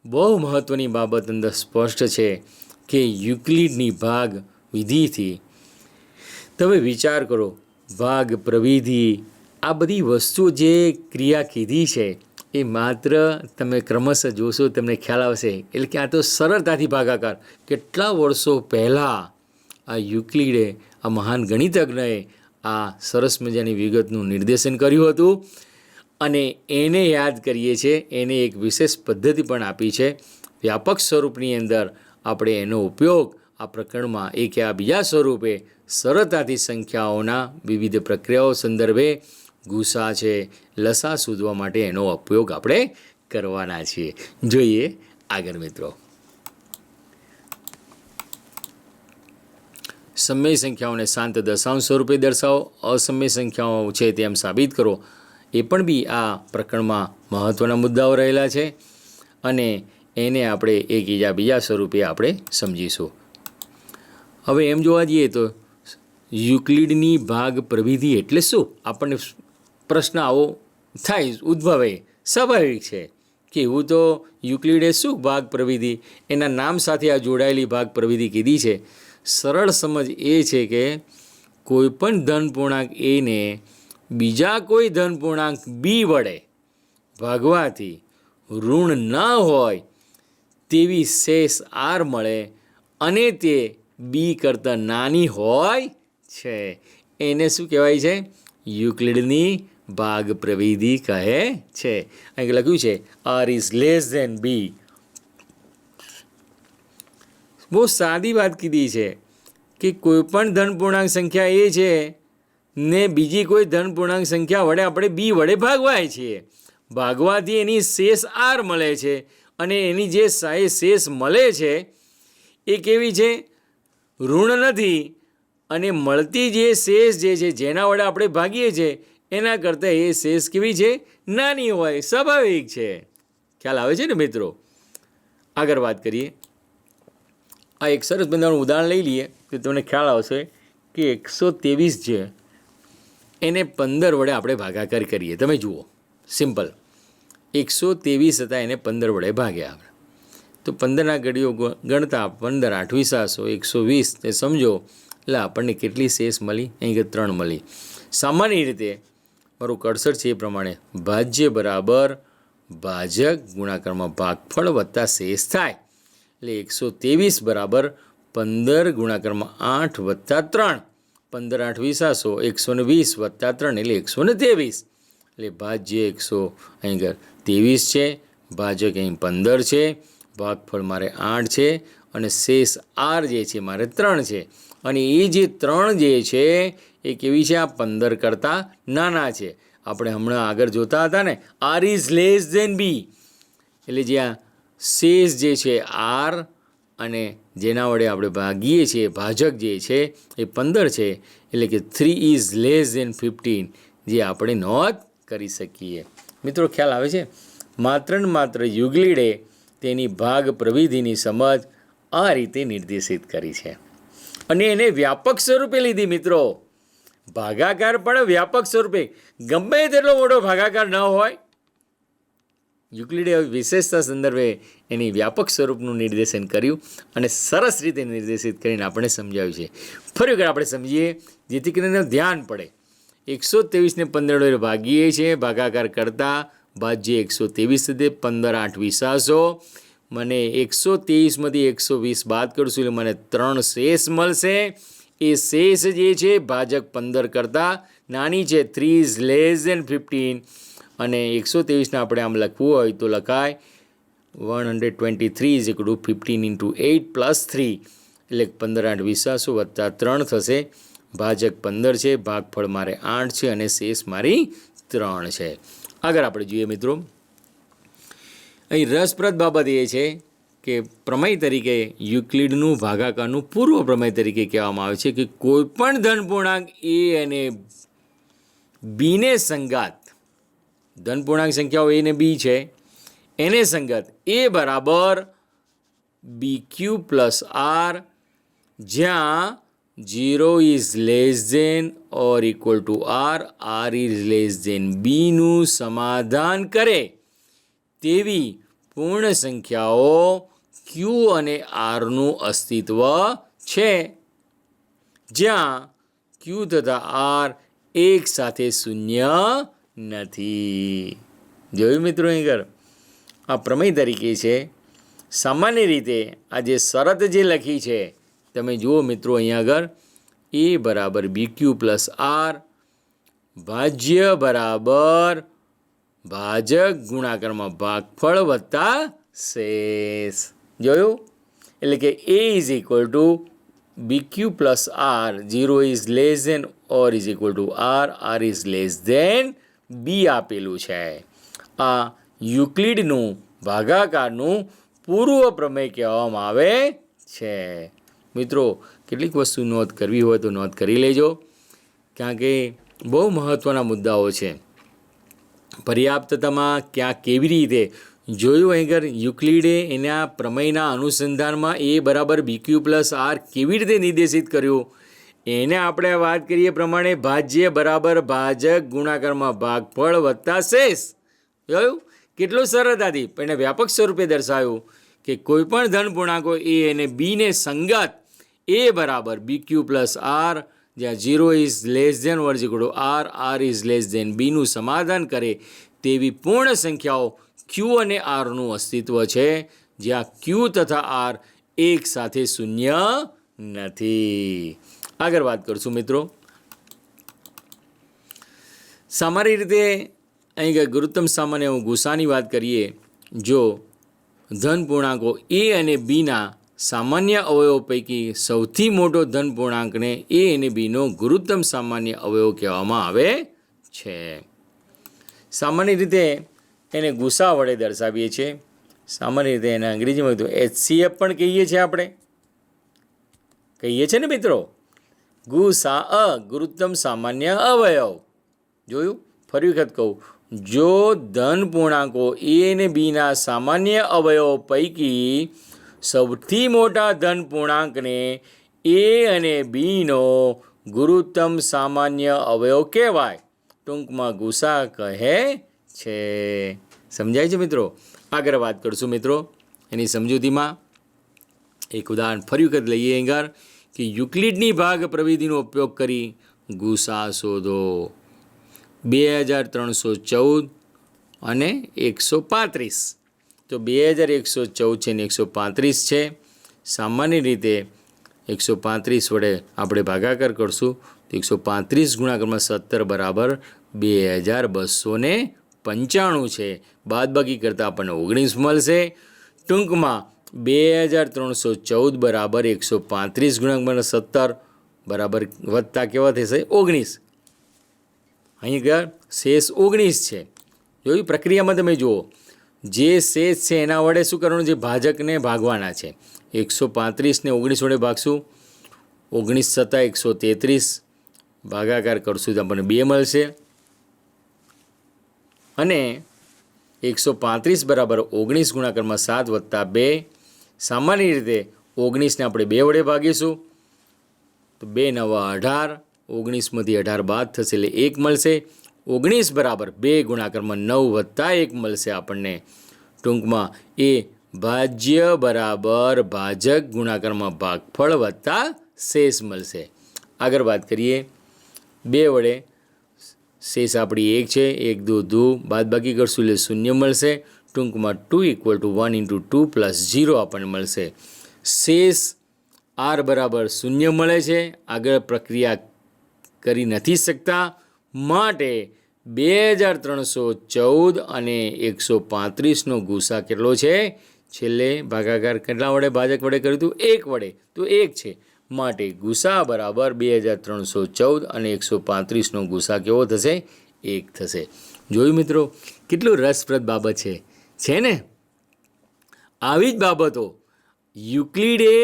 બહુ મહત્ત્વની બાબત અંદર સ્પષ્ટ છે કે યુક્લિડની ભાગ વિધિથી તમે વિચાર કરો, ભાગ પ્રવિધિ આ બધી વસ્તુઓ જે ક્રિયા કીધી છે એ માત્ર તમે ક્રમશઃ જોશો તમને ખ્યાલ આવશે. એટલે કે આ તો સરળતાથી ભાગાકાર. કેટલા વર્ષો પહેલાં આ યુક્લિડે, આ મહાન ગણિતજ્ઞએ આ સરસ મજાની વિગતનું નિર્દેશન કર્યું હતું અને એને યાદ કરીએ છીએ. એને એક વિશેષ પદ્ધતિ પણ આપી છે. વ્યાપક સ્વરૂપની અંદર આપણે એનો ઉપયોગ આ પ્રકરણમાં એક્યા બીજા સ્વરૂપે સરળતાથી સંખ્યાઓના વિવિધ પ્રક્રિયાઓ સંદર્ભે ગુસા છે, લસા શોધવા માટે એનો ઉપયોગ આપણે કરવાના છીએ. જોઈએ આગળ મિત્રો. સમય સંખ્યાઓને શાંત દશાંશ સ્વરૂપે દર્શાવો. અસમય સંખ્યાઓ છે તેમ સાબિત કરો. એ પણ બી આ પ્રકરણમાં મહત્ત્વના મુદ્દાઓ રહેલા છે અને એને આપણે એકબીજા બીજા સ્વરૂપે આપણે સમજીશું. હવે એમ જોવા જઈએ તો યુક્લિડની ભાગ પ્રવિધિ એટલે શું? આપણને પ્રશ્ન આવો થાય, ઉદ્ભવે, સ્વાભાવિક છે કે એવું તો યુક્લિડે શું ભાગ પ્રવિધિ, એના નામ સાથે આ જોડાયેલી ભાગ પ્રવિધિ કીધી છે. સરળ સમજ એ છે કે કોઈ પણ ધન પૂર્ણાંક એને બીજા કોઈ ધન પૂર્ણાંક બી વડે ભાગવાથી ઋણ ન હોય તેવી શેષ આર મળે અને તે બી કરતાં નાની હોય છે. એને શું કહેવાય છે? યુક્લિડની ભાગ પ્રવિધિ કહે છે. અહીં લખ્યું છે આર ઇઝ લેસ ધેન બી. બહુ સાદી વાત કીધી છે કે કોઈ પણ ધન પૂર્ણાંક સંખ્યા એ છે ને બીજી કોઈ ધન પૂર્ણાંક સંખ્યા વડે આપણે બી વડે ભાગવાય છીએ. ભાગવાથી એની શેષ આર મળે છે અને એની જે શેષ મળે છે એ કેવી છે? ઋણ નથી. અને મળતી જે શેષ જે છે જેના વડે આપણે ભાગીએ છીએ એના કરતાં એ શેષ કેવી છે? નાની હોય. સ્વાભાવિક છે. ખ્યાલ આવે છે ને મિત્રો? આગળ વાત કરીએ. આ એક સરસ મજાનું ઉદાહરણ લઈ લઈએ તો તમને ખ્યાલ આવશે કે 123 છે એને 15 વડે આપણે ભાગાકાર કરીએ. તમે જુઓ, સિમ્પલ. 123 હતા એને 15 વડે ભાગ્યા. તો 15ના ઘડીઓ ગણતા 15 8 20 120 તે સમજો એટલે આપણને કેટલી શેષ મળી? અહીં 3 મળી. સામાન્ય રીતે મારું કર્સર છે એ પ્રમાણે ભાજ્ય બરાબર ભાજક ગુણાકારમાં ભાગફળ વત્તા શેષ થાય. એટલે 123 બરાબર 15 ગુણાકારમાં 8 વત્તા 3. 15 8 20 120 વત્તા 3 એટલે 123. એટલે ભાજ્ય 100 અહીં 23 છે, ભાજક અહીં 15 છે, ભાગફળ મારે 8 છે અને શેષ આર જે છે મારે 3 છે. અને એ જે 3 જે છે એ કેવી છે? આ 15 કરતાં નાના છે. આપણે હમણાં આગળ જોતા હતા ને, આર ઇઝ લેસ ધેન બી. એટલે જે આ શેષ જે છે આર અને જેના વડે આપણે ભાગીએ છીએ ભાજક જે છે એ 15 છે. એટલે કે 3 ઇઝ લેસ ધેન 15 જે આપણે નોંધ કરી શકીએ. મિત્રો ખ્યાલ આવે છે? માત્ર ને માત્ર યુક્લિડે તેની ભાગ પ્રવિધિની સમજ આ રીતે નિર્દેશિત કરી છે અને એને વ્યાપક સ્વરૂપે લીધી. મિત્રો ભાગાકાર પણ વ્યાપક સ્વરૂપે, ગમે તેટલો મોટો ભાગાકાર ન હોય, યુક્લિડે વિશેષતા સંદર્ભે એની વ્યાપક સ્વરૂપનું નિર્દેશન કર્યું અને સરસ રીતે નિર્દેશિત કરીને આપણે સમજાવ્યું છે. ફરી વખત આપણે સમજીએ જેથી કરીને ધ્યાન પડે. 123ને 15 વડે ભાગીએ છીએ, ભાગાકાર કરતાં ભાજ્ય 123 થશે. 15 8 20 મને 123માંથી 120 બાદ કરશું એટલે મને 3 શેષ મળશે. એ શેષ જે છે ભાજક 15 કરતાં નાની છે, 3 ઇઝ લેસ ધેન 15. અને 123ને આપણે આમ લખવું હોય તો લખાય 123 ઇઝ ઇક્વલ ટુ 15 × 8 + 3 એટલે 15 8 20 વત્તા 3 થશે. ભાજક 15 છે, ભાગફળ મારે 8 છે અને શેષ મારી 3 છે. આગળ આપણે જોઈએ મિત્રો. અહીં રસપ્રદ બાબત એ છે કે પ્રમેય તરીકે યુક્લિડનું ભાગાકારનું પૂર્વ પ્રમેય તરીકે કહેવામાં આવે છે કે કોઈપણ ધન પૂર્ણાંક એ અને બીને સંગાત, ધન પૂર્ણાંક સંખ્યાઓ એ અને બી છે એને સંગત એ બરાબર બી ક્યુ પ્લસ આર, જ્યાં 0 is less than or equal to r is less than બીનું સમાધાન કરે તેવી પૂર્ણ સંખ્યાઓ ક્યુ અને આરનું અસ્તિત્વ છે, જ્યાં ક્યુ તથા આર એક સાથે શૂન્ય નથી. જોયું મિત્રો અહીં આગળ આ પ્રમેય તરીકે છે. સામાન્ય રીતે આ જે શરત જે લખી છે તમે જુઓ મિત્રો અહીંયા આગળ એ બરાબર બી ક્યુ પ્લસ આર ભાજ્ય બરાબર ભાજક ગુણાકારમાં ભાગફળ વત્તા શેષ. જોયું? એટલે કે a is equal to b q plus r, 0 is less than or is equal to r is less than b આપેલું છે. આ યુક્લિડનું ભાગાકારનું પૂર્વ પ્રમેય કહેવામાં આવે છે. મિત્રો કેટલીક વસ્તુ નોંધ કરવી હોય તો નોંધ કરી લેજો, કારણ કે બહુ મહત્ત્વના મુદ્દાઓ છે. પર્યાપ્તતામાં ક્યાં કેવી રીતે જોયું અહીં આગળ યુક્લિડે એના પ્રમેયના અનુસંધાનમાં એ બરાબર બી ક્યુ પ્લસ આર કેવી રીતે નિર્દેશિત કર્યું એને આપણે વાત કરીએ પ્રમાણે ભાજ્ય બરાબર ભાજક ગુણાકારમાં ભાગફળ વત્તા શેષ. જોયું? કેટલું સરળતાથી પણ એને વ્યાપક સ્વરૂપે દર્શાવ્યું કે કોઈપણ ધન પૂર્ણાંકો એ અને બીને સંગત એ બરાબર બી ક્યુ પ્લસ આર, જ્યાં 0 is less than or equal to r is less than બીનું સમાધાન કરે તેવી પૂર્ણ સંખ્યાઓ ક્યુ અને આરનું અસ્તિત્વ છે, જ્યાં ક્યુ તથા આર એક સાથે શૂન્ય નથી. આગળ વાત કરશું મિત્રો. સામાન્ય રીતે અહીં ગુરુત્તમ સામાન્ય ગુસાની વાત કરીએ. જો ધન પૂર્ણાંકો એ અને બીના સામાન્ય અવયવ પૈકી સૌથી મોટો ધન પૂર્ણાંકને એ અને બીનો ગુરુત્તમ સામાન્ય અવયવ કહેવામાં આવે છે. સામાન્ય રીતે એને ગુસા વડે દર્શાવીએ છીએ. સામાન્ય રીતે એને અંગ્રેજીમાં HCF પણ કહીએ છીએ, આપણે કહીએ છીએ ને મિત્રો. ગુસા ગુરુત્તમ સામાન્ય અવયવ. જોયું? ફરી વખત કહું, જો ધન પૂર્ણાંકો એ અને બીના સામાન્ય અવયવો પૈકી સૌથી મોટા ધન પૂર્ણાંકને એ અને બીનો ગુરુત્તમ સામાન્ય અવયવ કહેવાય, ટૂંકમાં ગુસા કહે છે. સમજાય છે મિત્રો? આગળ વાત કરશું મિત્રો એની સમજૂતીમાં. એક ઉદાહરણ ફરી વખત લઈએ આગળ કે યુક્લિડની ભાગ પ્રવિધિનો ઉપયોગ કરી ગુસા શોધો. 2314 અને 135. તો 2114 છે ને 135 છે. સામાન્ય રીતે 135 વડે આપણે ભાગાકાર કરશું તો 135 ગુણાકારમાં 17 બરાબર 2295 છે. બાદબાકી કરતાં આપણને 19 મળશે. ટૂંકમાં 2314 બરાબર 135 ગુણાકારમાં 17 બરાબર વત્તા કેવા થશે 19. અહીં આગળ શેષ 19 છે. જોયું? પ્રક્રિયામાં તમે જુઓ, જે શેષ છે એના વડે શું કરવાનું છે? ભાજકને ભાગવાના છે. 135ને 19 વડે ભાગશું, 19 છતાં 133 ભાગાકાર કરશું તો આપણને 2 મળશે. અને 135 બરાબર 19 ગુણાકારમાં 7 વત્તા 2. સામાન્ય રીતે 19ને આપણે 2 વડે ભાગીશું તો 2 નવા 18, 19માંથી 18 બાદ થશે એટલે 1 મળશે. 19 બરાબર 2 ગુણાકારમાં 9 વત્તા 1 મળશે આપણને. ટૂંકમાં એ ભાજ્ય બરાબર ભાજક ગુણાકારમાં ભાગફળ વત્તા શેષ મળશે. આગળ વાત કરીએ 2 વડે. શેષ આપણી 1 છે, 1 2 2 બાદબાકી કરશું એટલે 0 મળશે. ટૂંકમાં 2 ઇક્વલ ટુ 1 ઇન્ટુ 2 પ્લસ 0 આપણને મળશે. શેષ આર બરાબર 0 મળે છે. આગળ પ્રક્રિયા કરી નથી શકતા, માટે 2314 અને 135નો ગુસા કેટલો છે? છેલ્લે ભાગાકાર કેટલા વડે ભાજક વડે કર્યું હતું? 1 વડે, તો 1 છે. માટે ગુસા બરાબર 2314 અને 135નો ગુસા કેવો થશે? 1 થશે. જોયું મિત્રો? કેટલું રસપ્રદ બાબત છે ને? આવી જ બાબતો યુક્લિડે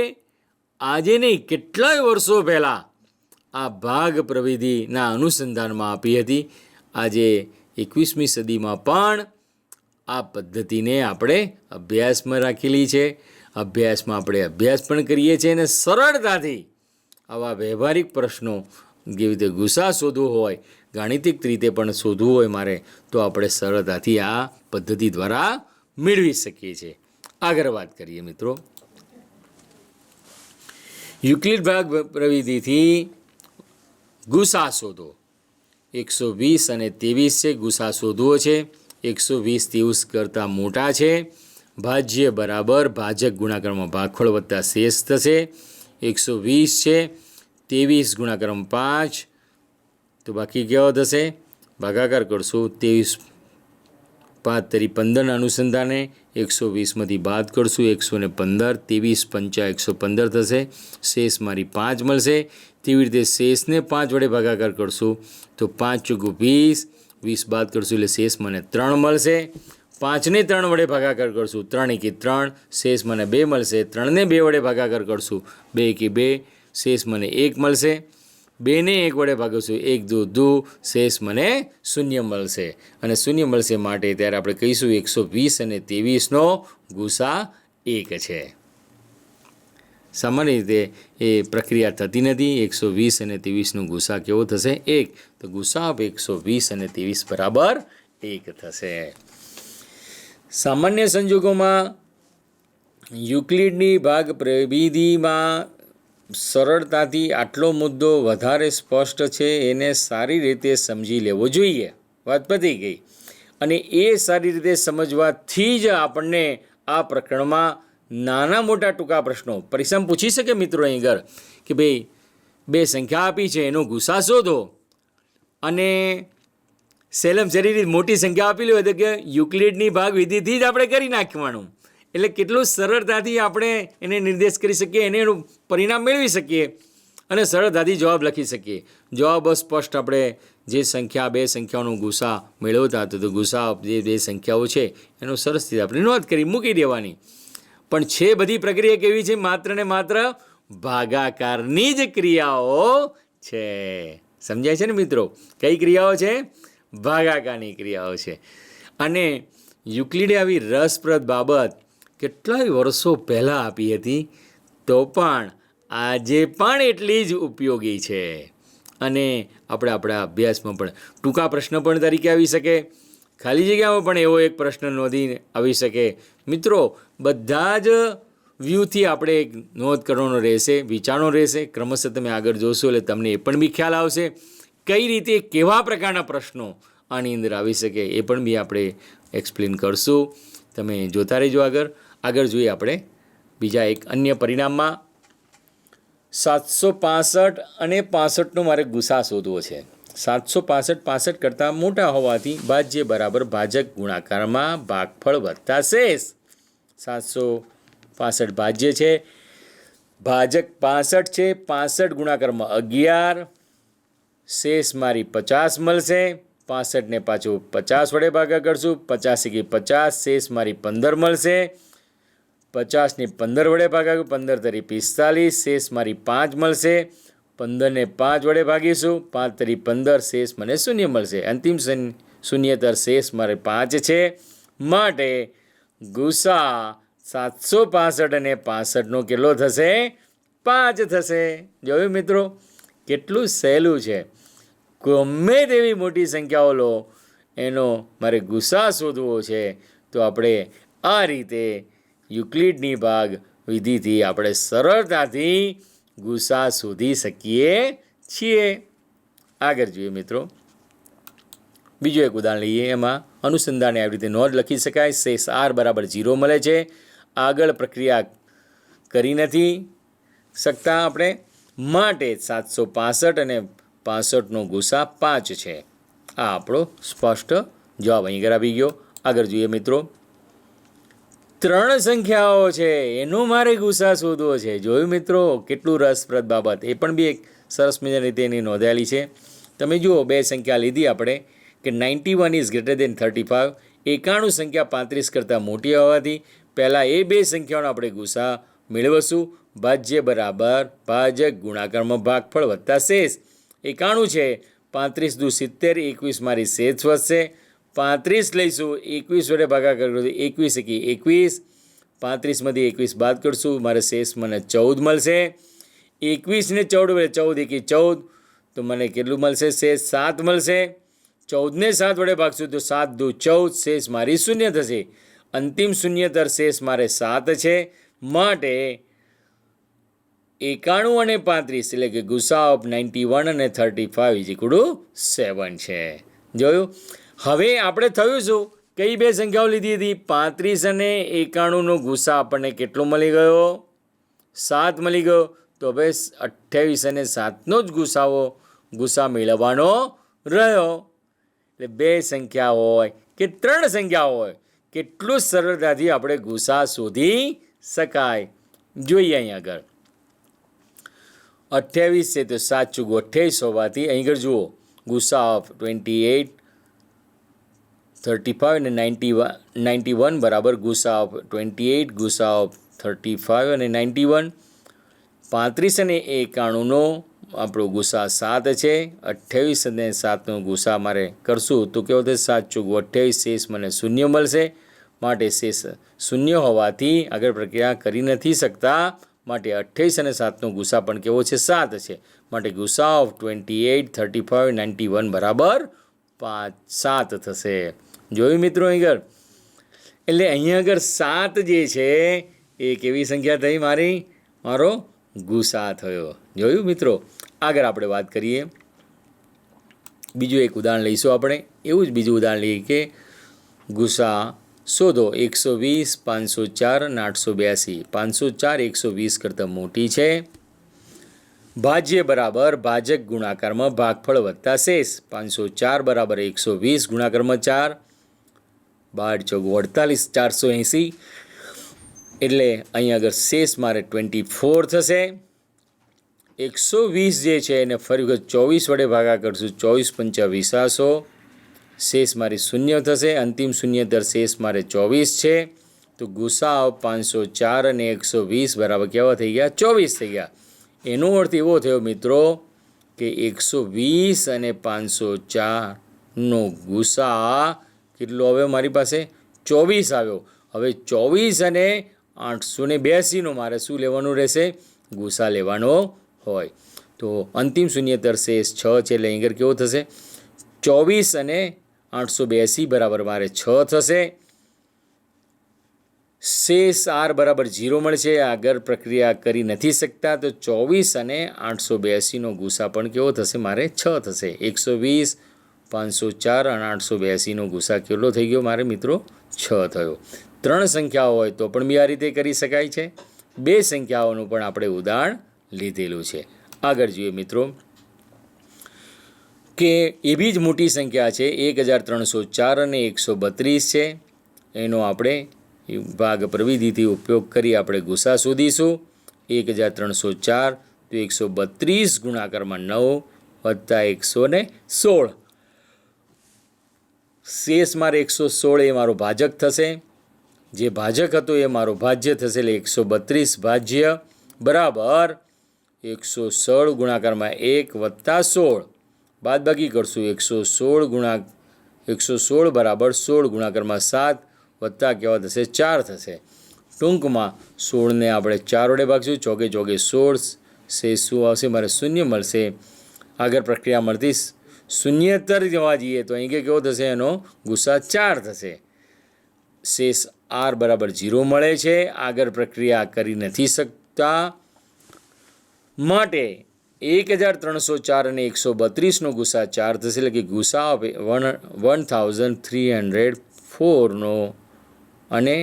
આજે નહીં કેટલાય વર્ષો પહેલાં આ ભાગ પ્રવિધિના અનુસંધાનમાં આપી હતી. આજે 21મી સદીમાં પણ આ પદ્ધતિને આપણે અભ્યાસમાં રાખેલી છે. અભ્યાસમાં આપણે અભ્યાસ પણ કરીએ છીએ અને સરળતાથી આવા વ્યવહારિક પ્રશ્નો જેવી રીતે ગુસા શોધવો હોય, ગાણિતિક રીતે પણ શોધવું હોય મારે, તો આપણે સરળતાથી આ પદ્ધતિ દ્વારા મેળવી શકીએ છીએ. આગળ વાત કરીએ મિત્રો, યુક્લિડ ભાગ પ્રવિધિથી ગુસા શોધો. 120 અને 23 છે, ગુસા શોધવો છે. 120 23 કરતાં મોટા છે. ભાજ્ય બરાબર ભાજક ગુણાકારમાં ભાગફળ વત્તા શેષ થશે. 120 છે, 23 ગુણાકારમાં 5, તો બાકી કેવો થશે? ભાગાકાર કરશું. 23 5 તરી 15ના અનુસંધાને 120માંથી બાદ કરશું. 115, 23 પંચા 115 થશે. શેષ મારી 5 મળશે. તેવી રીતે શેષને 5 વડે ભાગાકાર કરશું તો 5 ચોગુ 20, 20 બાદ કરશું એટલે શેષ મને 3 મળશે. 5ને 3 વડે ભાગાકાર કરશું, 3 એકી 3, શેષ મને 2 મળશે. 3ને 2 વડે ભાગાકાર કરશું, 2 એકી 2, શેષ મને 1 મળશે. 2ને 1 વડે ભાગીશું, 1 દુ દુ, શેષ મને 0 મળશે. અને 0 મળશે માટે ત્યારે આપણે કહીશું 120 અને 23નો ગુસા 1 છે. સામાન્ય રીતે એ પ્રક્રિયા થતી નથી. 120 અને 23નો ગુસા કેવો થશે? 1. તો ગુસા 120 અને 23 બરાબર 1 થશે. સામાન્ય સંજોગોમાં યુક્લિડની ભાગ પ્રવિધિમાં સરળતાથી આટલો મુદ્દો વધારે સ્પષ્ટ છે, એને સારી રીતે સમજી લેવો જોઈએ. વાત પતી ગઈ. અને એ સારી રીતે સમજવાથી જ આપણને આ પ્રકરણમાં નાના મોટા ટૂંકા પ્રશ્નો પરીક્ષામાં પૂછી શકે મિત્રો અહીં આગળ કે ભાઈ 2 સંખ્યા આપી છે, એનો ગુસા શોધો. અને સેલમ શરીર મોટી સંખ્યા આપેલી હોય તો કે યુક્લિડની ભાગ વિધિથી જ આપણે કરી નાખવાનું. એટલે કેટલું સરળતાથી આપણે એને નિર્દેશ કરી શકીએ, એને એનું પરિણામ મેળવી શકીએ અને સરળતાથી જવાબ લખી શકીએ. જવાબ સ્પષ્ટ આપણે જે સંખ્યા 2 સંખ્યાઓનો ગુસા મેળવતા હતો તો ગુસા જે 2 સંખ્યાઓ છે એનો સરસ રીતે આપણે નોંધ કરી મૂકી દેવાની. પણ છે બધી પ્રક્રિયા કેવી છે? માત્ર ને માત્ર ભાગાકારની જ ક્રિયાઓ છે. સમજાય છે ને મિત્રો? કઈ ક્રિયાઓ છે? ભાગાકારની ક્રિયાઓ છે. અને યુક્લિડે આવી રસપ્રદ બાબત કેટલાય વર્ષો પહેલાં આપી હતી, તો પણ આજે પણ એટલી જ ઉપયોગી છે. અને આપણે આપણા અભ્યાસમાં પણ ટૂંકા પ્રશ્ન પણ તરીકે આવી શકે, ખાલી જગ્યામાં પણ એવો એક પ્રશ્ન નોંધીને આવી શકે. મિત્રો બધા જ વ્યૂથી આપણે એક નોંધ કરવાનો રહેશે, વિચારવાનો રહેશે. ક્રમશઃ તમે આગળ જોશો એટલે તમને એ પણ બી ખ્યાલ આવશે કઈ રીતે કેવા પ્રકારના પ્રશ્નો આની અંદર આવી શકે, એ પણ બી આપણે એક્સપ્લેન કરશું. તમે જોતા રહેજો. આગળ જોઈએ આપણે બીજા એક અન્ય પરિણામમાં 765 અને 65નો મારે ગુસા શોધવો છે. 765 65 કરતાં મોટા હોવાથી ભાજ્ય બરાબર ભાજક ગુણાકારમાં ભાગફળ વત્તા શેષ. 765 ભાજ્ય છે, ભાજક 65 છે, 65 ગુણાકારમાં 11, શેષ મારી 50 મળશે. 65ને પાછું 50 વડે ભાગા કરશું, 50 એકી 50, શેષ મારી 15 મળશે. 50ને 15 વડે ભાગા, 15 તરી 45, શેષ મારી 5 મળશે. 15ને 5 વડે ભાગીશું, 5 તરી 15, શેષ મને 0 મળશે. અંતિમ શૂન્યતર શેષ મારે 5 છે. માટે ગુસા 765 અને 65નો કેટલો થશે? 5 થશે. જોયું મિત્રો કેટલું સહેલું છે. ગમે તેવી મોટી સંખ્યાઓ લો, એનો મારે ગુસા શોધવો છે તો આપણે આ રીતે યુક્લિડની ભાગ વિધિથી આપણે સરળતાથી ગુસા શોધી શકીએ છીએ. આગળ જોઈએ મિત્રો, બીજું એક ઉદાહરણ લઈએ. એમાં અનુસંધાને આવી રીતે નોંધ લખી શકાય. શેષ R બરાબર 0 મળે છે. આગળ પ્રક્રિયા કરી નથી શકતા આપણે, માટે 765 અને 65નો ગુસા 5 છે. આ આપણો સ્પષ્ટ જવાબ અહીં આગળ આવી ગયો. આગળ જોઈએ મિત્રો, 3 સંખ્યાઓ છે, એનો મારે ગુસા શોધવો છે. જોયું મિત્રો કેટલું રસપ્રદ બાબત. એ પણ બી એક સરસ મજાની રીતે એની નોંધાયેલી છે. તમે જુઓ 2 સંખ્યા લીધી આપણે, કે 91 ઇઝ ગ્રેટર દેન 35. 91 સંખ્યા 35 કરતાં મોટી હોવાથી પહેલાં એ બે સંખ્યાઓનો આપણે ગુસા મેળવશું. ભાજ્ય બરાબર ભાજક ગુણાકારમાં ભાગફળ વત્તા શેષ. 91 છે, 35 દુ 70, 21 મારી શેષ વધશે. 35 લઈશું, 21 વડે ભાગાકાર કરશું, 21 એકી 21, 35માંથી 21 બાદ કરશું, મારે શેષ મને 14 મળશે. 21 ને 14 વડે 14 એકી 14, તો મને કેટલું મળશે? શેષ 7 મળશે. 14 ને 7 વડે ભાગશું તો 7 દુ 14, શેષ મારી શૂન્ય થશે. અંતિમ શૂન્યતર શેષ મારે 7 છે. માટે 91 અને 35 એટલે કે ગુસા ઓફ 91 અને 35 ઇઝ ઇક્વલ ટુ 7 છે. જોયું? હવે આપણે થયું શું? કઈ બે સંખ્યાઓ લીધી હતી? 35 અને 91નો ગુસા આપણને કેટલો મળી ગયો? 7 મળી ગયો. તો હવે 28 અને 7નો જ ગુસા મેળવવાનો રહ્યો. એટલે બે સંખ્યા હોય કે ત્રણ સંખ્યા હોય, કેટલું સરળતાથી આપણે ગુસા શોધી શકાય. જોઈએ અહીં આગળ 28 છે તો 7 ચૂગું 28 હોવાથી અહીં આગળ જુઓ ગુસા ઓફ 28, 35 અને 91 બરાબર ગુસા ઓફ 28, ગુસા ઓફ 35 અને 91. 35 અને 91નો આપણો ગુસા 7 છે. 28 અને 7નો ગુસા મારે કરશું તો કેવો થશે? 7 ચૂગું 28, શેષ મને શૂન્ય મળશે. માટે શેષ શૂન્ય હોવાથી આગળ પ્રક્રિયા કરી નથી શકતા. માટે 28 અને 7નો ગુસા પણ કેવો છે? 7 છે. માટે ગુસા ઓફ 28, 35, 91 બરાબર 7 થશે. જોયું મિત્રો અહીં આગળ? એટલે અહીંયા આગળ 7 જે છે એ કેવી સંખ્યા થઈ? મારો ગુસા થયો. જોયું મિત્રો? આગળ આપણે વાત કરીએ, બીજું એક ઉદાહરણ લઈશું આપણે. એવું જ બીજું ઉદાહરણ લઈએ કે ગુસા શોધો 120, 504 અને 882. 504 120 કરતાં મોટી છે. ભાજ્ય બરાબર ભાજક ગુણાકારમાં ભાગફળ વત્તા શેષ. 504 બરાબર 120 ગુણાકારમાં 4, 12 ચોક 48, 480. એટલે અહીં આગળ શેષ મારે 24 થશે. 120 જે છે એને ફરી વખત 24 વડે ભાગા કરશું, 24 પંચા 200, શેષ મારી શૂન્ય થશે. અંતિમ શૂન્યતર શેષ મારે 24 છે. તો ગુસા 504 અને 120 બરાબર કેવા થઈ ગયા? 24 થઈ ગયા. એનો અર્થ એવો થયો મિત્રો કે 120 અને 504નો ગુસા કેટલો આવ્યો મારી પાસે? 24 આવ્યો. હવે 24 અને 882નો મારે શું લેવાનું રહેશે? ગુસા લેવાનો હોય. તો અંતિમ શૂન્યતર શેષ 6 છે. એટલે અહીં આગળ કેવો થશે? 24 અને 882 બરાબર મારે 6 થશે. શેષ આર બરાબર 0 મળશે. આગળ પ્રક્રિયા કરી નથી શકતા. તો 24 અને 882નો ગુસા પણ કેવો થશે? મારે 6 થશે. 120, 504 અને 882નો ગુસા કેટલો થઈ ગયો મારે મિત્રો? 6 થયો. ત્રણ સંખ્યાઓ હોય તો પણ બી આ રીતે કરી શકાય છે. બે સંખ્યાઓનું પણ આપણે ઉદાહરણ લીધેલું છે. આગળ જોઈએ મિત્રો કે એવી જ મોટી સંખ્યા છે 1304 અને 132 છે. એનો આપણે ભાગ પ્રવિધિથી ઉપયોગ કરી આપણે ગુસા શોધીશું. 1304 તો 132 ગુણાકારમાં 9 વત્તા 116. શેષ મારે 116 એ મારો ભાજક થશે. જે ભાજક હતો એ મારો ભાજ્ય થશે. એટલે 132 ભાજ્ય બરાબર 116 ગુણાકારમાં 1 વત્તા 16. બાદબાકી કરશું. 116 બરાબર 16 ગુણાકારમાં 7 વત્તા કેવા થશે? 4 થશે. ટૂંકમાં 16ને આપણે 4 વડે ભાગશું, ચોકે ચોકે 16. શેષ શું આવશે? મારે શૂન્ય મળશે. આગળ પ્રક્રિયા મળતી શૂન્યતર જવા જઈએ તો અહીં કેવો થશે? એનો ગુસા 4 થશે. શેષ આર બરાબર 0 મળે છે. આગળ પ્રક્રિયા કરી નથી શકતા. માટે 1304 અને 132નો ગુસા 4 થશે. એટલે કે ગુસા 1304નો અને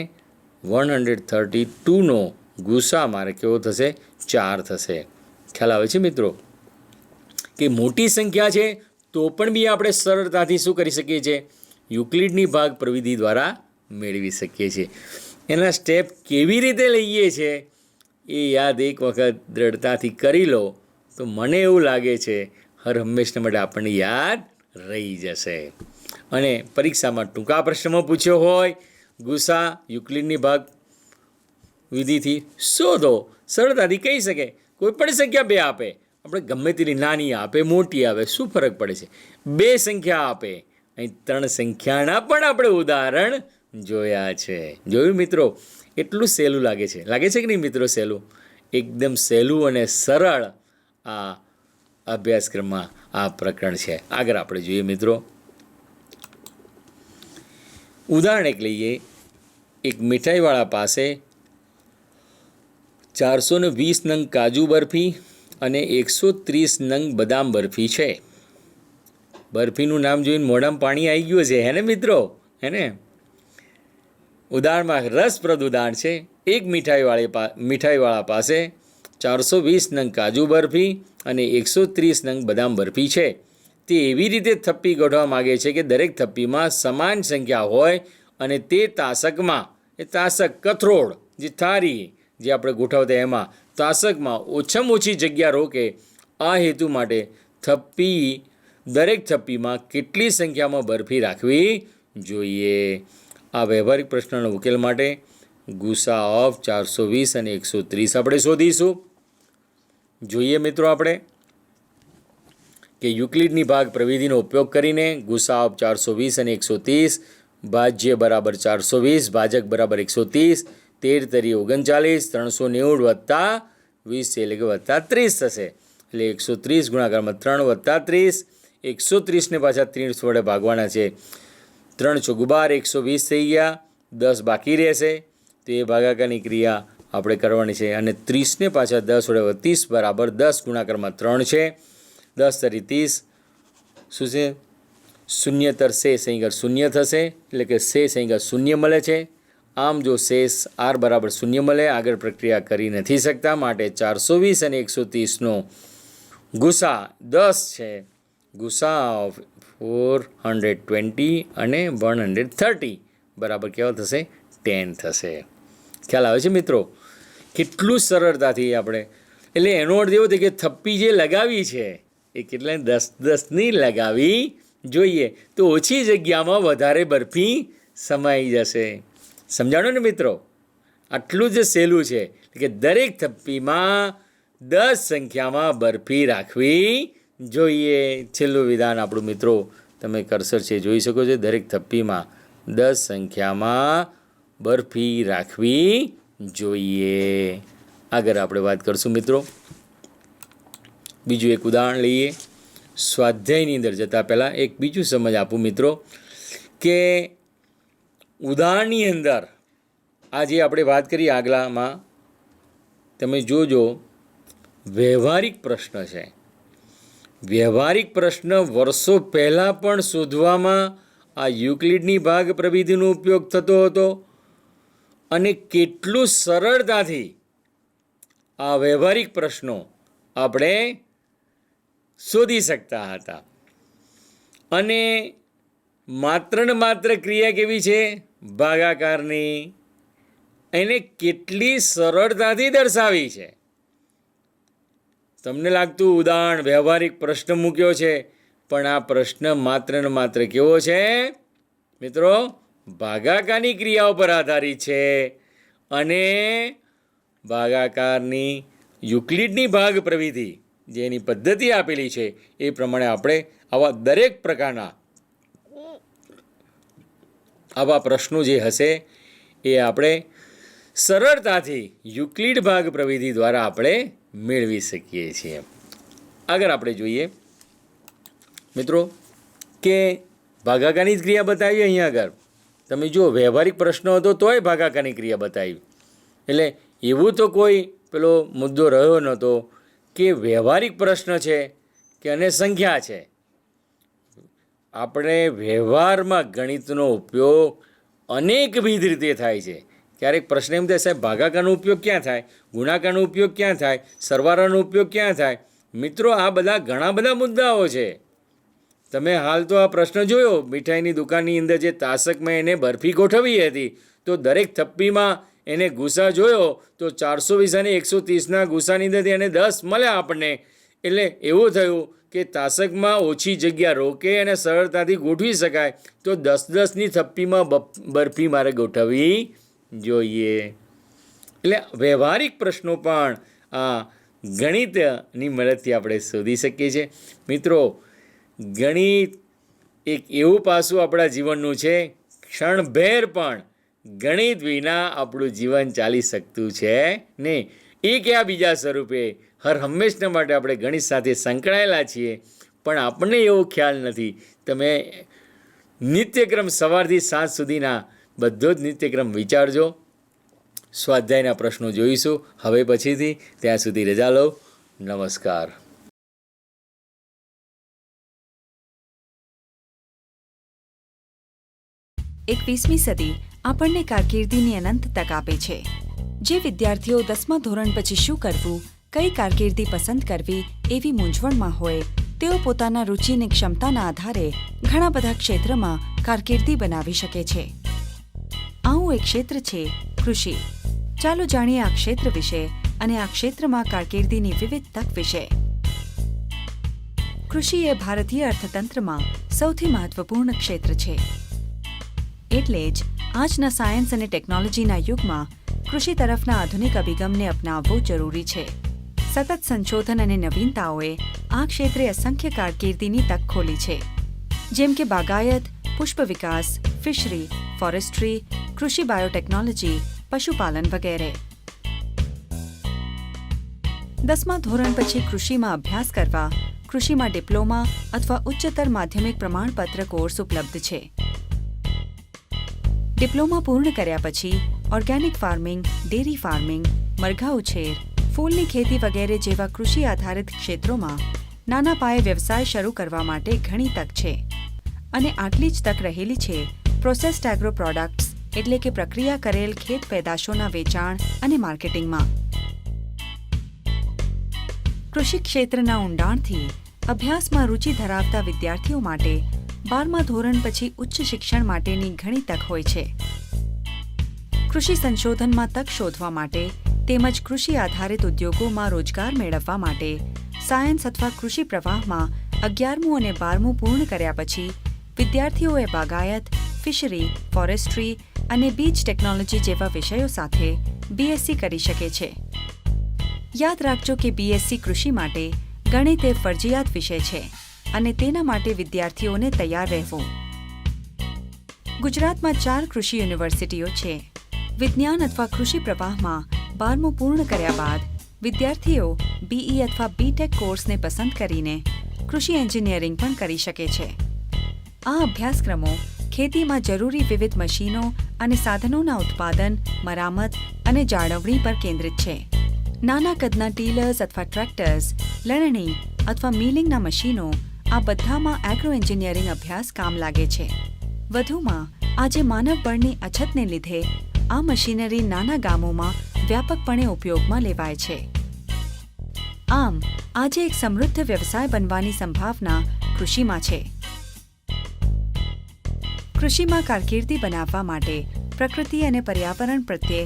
132નો ગુસા મારે કેવો થશે? 4 થશે. ખ્યાલ આવે છે મિત્રો? કે મોટી સંખ્યા છે તો પણ બી આપણે સરળતાથી શું કરી શકીએ છીએ? યુક્લિડની ભાગ પ્રવિધિ દ્વારા મેળવી શકીએ છીએ. એના સ્ટેપ કેવી રીતે લઈએ છીએ એ યાદ એક વખત દ્રઢતાથી કરી લો તો મને એવું લાગે છે હર હંમેશના માટે આપણને યાદ રહી જશે. અને પરીક્ષામાં ટૂંકા પ્રશ્નમાં પૂછ્યો હોય ગુસા યુક્લિડની ભાગ વિધિથી શોધો, સરળતાથી કહી શકે. કોઈ પણ સંખ્યા બે આપે, આપણે ગમે તેટલી નાની આપે મોટી આવે શું ફરક પડે છે, બે સંખ્યા આપે. અહીં ત્રણ સંખ્યાના પણ આપણે ઉદાહરણ જોયા છે. જોયું મિત્રો, એટલું સહેલું લાગે છે કે નહીં મિત્રો? સહેલું, એકદમ સહેલું અને સરળ આ અભ્યાસક્રમમાં આ પ્રકરણ છે. આગળ આપણે જોઈએ મિત્રો, ઉદાહરણ એક લઈએ. એક મીઠાઈવાળા પાસે 420 નંગ કાજુ બરફી અને 130 નંગ બદામ બરફી છે. બરફીનું નામ જોઈને મોઢામાં પાણી આવી ગયું છે, હે ને મિત્રો? હે ને? ઉદાહરણમાં રસપ્રદ ઉદાહરણ છે. એક મીઠાઈવાળા પાસે 420 નંગ કાજુ બરફી અને 130 નંગ બદામ બરફી છે. તે એવી રીતે થપ્પી ગોઠવવા માગે છે કે દરેક થપ્પીમાં સમાન સંખ્યા હોય અને તે તાસકમાં, એ તાસક કથરોડ જે થારી જે આપણે ગોઠવતા એમાં તાસકમાં ઓછામાં ઓછી જગ્યા રોકે. આ હેતુ માટે દરેક થપ્પીમાં કેટલી સંખ્યામાં બરફી રાખવી જોઈએ? આ વ્યવહારિક પ્રશ્નનો ઉકેલ માટે ગુસા ઓફ 420 અને 130 આપણે શોધીશું. જોઈએ મિત્રો આપણે કે યુક્લિડની ભાગ પ્રવિધિનો ઉપયોગ કરીને ગુસા ઓફ 420 અને 130, ભાજ્ય બરાબર 420, ભાજક બરાબર 130, 13 તરી 39, 390 વત્તા 20 એટલે કે વત્તા 30 થશે. એટલે 130 ગુણાકારમાં 3 વત્તા 30, 130 ને પાછા 30 વડે ભાગવાના છે. 3 ચોક 12, 120 થઈ ગયા, 10 બાકી રહેશે. તો એ ભાગાકારની ક્રિયા આપણે કરવાની છે. અને 30 ને પાછા 10 વડે 30 બરાબર 10 ગુણાકારમાં 3 છે. 10 તરી 30 શું છે? શૂન્યતર શેષ અહીં આગળ શૂન્ય થશે, એટલે કે શેષ અહીં આગળ શૂન્ય મળે છે. આમ જો શેષ આર બરાબર શૂન્ય મળે, આગળ પ્રક્રિયા કરી નથી શકતા. માટે 420 અને 130નો ગુસા 10 છે. ગુસા ઓફ 420 અને 130 બરાબર કેવા થશે? 10 થશે. ખ્યાલ આવે છે મિત્રો? કેટલું સરળતાથી આપણે, એટલે એનો અર્થ એવો થાય કે થપ્પી જે લગાવી છે એ કેટલા 10-10ની લગાવી જોઈએ, તો ઓછી જગ્યામાં વધારે બરફી સમાઈ જશે. સમજાણો ને મિત્રો? આટલું જ સહેલું છે કે દરેક થપ્પીમાં 10 સંખ્યામાં બરફી રાખવી જોઈએ. છેલ્લું વિધાન આપણું મિત્રો તમે કર્સર છે જોઈ શકો છો. દરેક થપ્પીમાં 10 સંખ્યામાં બરફી રાખવી જોઈએ. આગળ આપણે વાત કરશું મિત્રો. બીજું એક ઉદાહરણ લઈએ. સ્વાધ્યાયની અંદર જતાં પહેલાં એક બીજું સમજ આપું મિત્રો કે ઉદાહરણની અંદર આ જે આપણે વાત કરી આગલામાં, તમે જોજો વ્યવહારિક પ્રશ્ન છે. વ્યવહારિક પ્રશ્ન વર્ષો પહેલાં પણ શોધવામાં આ યુક્લિડની ભાગ પ્રવિધિનો ઉપયોગ થતો હતો અને કેટલું સરળતાથી આ વ્યવહારિક પ્રશ્નો આપણે શોધી શકતા હતા. અને માત્ર ને માત્ર ક્રિયા કેવી છે? ભાગાકારની. એને કેટલી સરળતાથી દર્શાવી છે. તમને લાગતું ઉદાહરણ વ્યવહારિક પ્રશ્ન મૂક્યો છે, પણ આ પ્રશ્ન માત્ર ને માત્ર કેવો છે મિત્રો? ભાગાકારની ક્રિયાઓ પર આધારિત છે. અને ભાગાકારની યુક્લિડની ભાગ પ્રવિધિ જે એની પદ્ધતિ આપેલી છે એ પ્રમાણે આપણે આવા દરેક પ્રકારના આવા પ્રશ્નો જે હશે એ આપણે સરળતાથી યુક્લિડ ભાગ પ્રવિધિ દ્વારા આપણે મેળવી શકીએ છીએ. આગળ આપણે જોઈએ મિત્રો કે ભાગાકારની જ ક્રિયા બતાવી. અહીંયા આગળ તમે જુઓ, વ્યવહારિક પ્રશ્ન હતો તોય ભાગાકારની ક્રિયા બતાવી. એટલે એવું તો કોઈ પેલો મુદ્દો રહ્યો નહોતો કે વ્યવહારિક પ્રશ્ન છે કે અને સંખ્યા છે. આપણે વ્યવહારમાં ગણિતનો ઉપયોગ અનેકવિધ રીતે થાય છે. ક્યારેક પ્રશ્ન એમ થાય, સાહેબ ભાગાકારનો ઉપયોગ ક્યાં થાય, ગુણાકારનો ઉપયોગ ક્યાં થાય, સરવાળાનો ઉપયોગ ક્યાં થાય? મિત્રો આ બધા ઘણા બધા મુદ્દાઓ છે. તમે હાલ તો આ પ્રશ્ન જોયો, મીઠાઈની દુકાનની અંદર જે તાસકમાં એને બરફી ગોઠવી હતી, તો દરેક થપ્પીમાં એને ગુસા જોયો તો 420 અને 130ના ગુસાની અંદરથી એને 10 મળ્યા આપણને. એટલે એવું થયું કે તાસકમાં ઓછી જગ્યા રોકે અને સરળતાથી ગોઠવી શકાય તો 10-10ની થપ્પીમાં બરફી મારે ગોઠવવી જોઈએ. એટલે વ્યવહારિક પ્રશ્નો પણ આ ગણિતની મદદથી આપણે શોધી શકીએ છીએ. મિત્રો, ગણિત એક એવું પાસું આપણા જીવનનું છે, ક્ષણભેર પણ ગણિત વિના આપણું જીવન ચાલી શકતું છે નહીં. એક યા બીજા સ્વરૂપે હંમેશના માટે આપણે ગણિત સાથે સંકળાયેલા છીએ, પણ આપણને એવો ખ્યાલ નથી. તમે નિત્યક્રમ સવારથી સાંજ સુધીના બધો જ નિત્યક્રમ વિચારજો. સ્વાધ્યાયના પ્રશ્નો જોઈશું હવે પછીથી. ત્યાં સુધી રજા લો. નમસ્કાર. 21મી સદી આપણને કારકિર્દીની અનંત તક આપે છે. જે વિદ્યાર્થીઓ 10મા ધોરણ પછી શું કરવું, કઈ કારકિર્દી પસંદ કરવી એવી મૂંઝવણમાં હોય, તેઓ પોતાના રુચિની ક્ષમતાના આધારે ઘણા બધા ક્ષેત્રમાં કારકિર્દી બનાવી શકે છે. આવું એક ક્ષેત્ર છે કૃષિ. ચાલો જાણીએ આ ક્ષેત્ર વિશે અને આ ક્ષેત્રમાં કારકિર્દીની વિવિધ તક વિશે. કૃષિ એ ભારતીય અર્થતંત્રમાં સૌથી મહત્વપૂર્ણ ક્ષેત્ર છે. એટલે જ આજના સાયન્સ અને ટેકનોલોજીના યુગમાં કૃષિ તરફના આધુનિક અભિગમને અપનાવવો જરૂરી છે. સતત સંશોધન અને નવીનતાઓએ આ ક્ષેત્રે અસંખ્ય કારકિર્દીની તક ખોલી છે, જેમ કે બાગાયત, પુષ્પ વિકાસ, ફિશરી, ફોરેસ્ટ્રી, કૃષિ બાયોટેકનોલોજી, પશુપાલન વગેરે. 10મા ધોરણ પછી કૃષિમાં અભ્યાસ કરવા કૃષિમાં ડિપ્લોમા અથવા ઉચ્ચતર માધ્યમિક પ્રમાણપત્ર કોર્સ ઉપલબ્ધ છે. ડિપ્લોમા પૂર્ણ કર્યા પછી ઓર્ગેનિક ફાર્મિંગ, ડેરી ફાર્મિંગ, મરઘા ઉછેર, ફૂલની ખેતી વગેરે જેવા કૃષિ આધારિત ક્ષેત્રોમાં નાના પાયે વ્યવસાય શરૂ કરવા માટે ઘણી તક છે. અને આટલી જ તક રહેલી છે પ્રોસેસ્ડ એગ્રો પ્રોડક્ટ્સ એટલે કે પ્રક્રિયા કરેલ ખેત પેદાશોના વેચાણ અને માર્કેટિંગમાં. કૃષિ ક્ષેત્રના ઊંડાણથી અભ્યાસમાં રુચિ ધરાવતા વિદ્યાર્થીઓ માટે 12મા ધોરણ પછી ઉચ્ચ શિક્ષણ માટેની ઘણી તક હોય છે. કૃષિ સંશોધનમાં તક શોધવા માટે તેમજ કૃષિ આધારિત ઉદ્યોગોમાં રોજગાર મેળવવા માટે સાયન્સ અથવા કૃષિ પ્રવાહમાં 11મું અને 12મું પૂર્ણ કર્યા પછી વિદ્યાર્થીઓએ બાગાયત, ફિશરી, ફોરેસ્ટ્રી અને બીજ ટેકનોલોજી જેવા વિષયો સાથે બીએસસી કરી શકે છે. યાદ રાખજો કે બીએસસી કૃષિ માટે ગણિત એ ફરજિયાત વિષય છે અને તેના માટે વિદ્યાર્થીઓને તૈયાર રહેવું. ગુજરાતમાં 4 કૃષિ યુનિવર્સિટીઓ છે. વિજ્ઞાન અથવા કૃષિ પ્રવાહમાં 12મું પૂર્ણ કર્યા બાદ વિદ્યાર્થીઓ બીઈ અથવા બીટેક કોર્સને પસંદ કરીને કૃષિ એન્જિનિયરિંગ પણ કરી શકે છે. આ અભ્યાસક્રમો ખેતીમાં જરૂરી વિવિધ મશીનો અને સાધનોના ઉત્પાદન, મરામત અને જાળવણી પર કેન્દ્રિત છે. નાના કદના ટીલર્સ અથવા ટ્રેક્ટર્સ, લણણી અથવા મિલિંગના મશીનો આ બધામાં એગ્રો એન્જિનિયરિંગ અભ્યાસ કામ લાગે છે. વધુમાં આજે માનવ બળની અછતને લીધે આ મશીનરી નાના ગામોમાં વ્યાપકપણે ઉપયોગમાં લેવાય છે. આમ આજે એક સમૃદ્ધ વ્યવસાય બનવાની સંભાવના કૃષિમાં છે. કૃષિમાં કારકિર્દી બનાવવા માટે પ્રકૃતિ અને પર્યાવરણ પ્રત્યે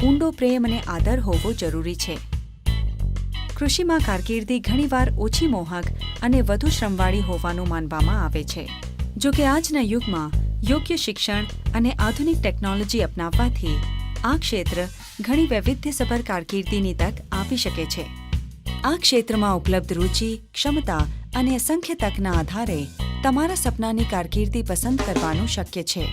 ઊંડો પ્રેમ અને આદર હોવો જરૂરી છે. કૃષિમાં કારકિર્દી ઘણીવાર ઓછી મોહક અને વધુ શ્રમવાળી હોવાનું માનવામાં આવે છે. જો કે આજના યુગમાં યોગ્ય શિક્ષણ અને આધુનિક ટેકનોલોજી અપનાવવાથી આ ક્ષેત્ર ઘણી વૈવિધ્યસભર કારકિર્દીની તક આપી શકે છે. આ ક્ષેત્રમાં ઉપલબ્ધ રુચિ, ક્ષમતા અને અસંખ્ય તકના આધારે તમારા સપનાની કારકિર્દી પસંદ કરવાનું શક્ય છે.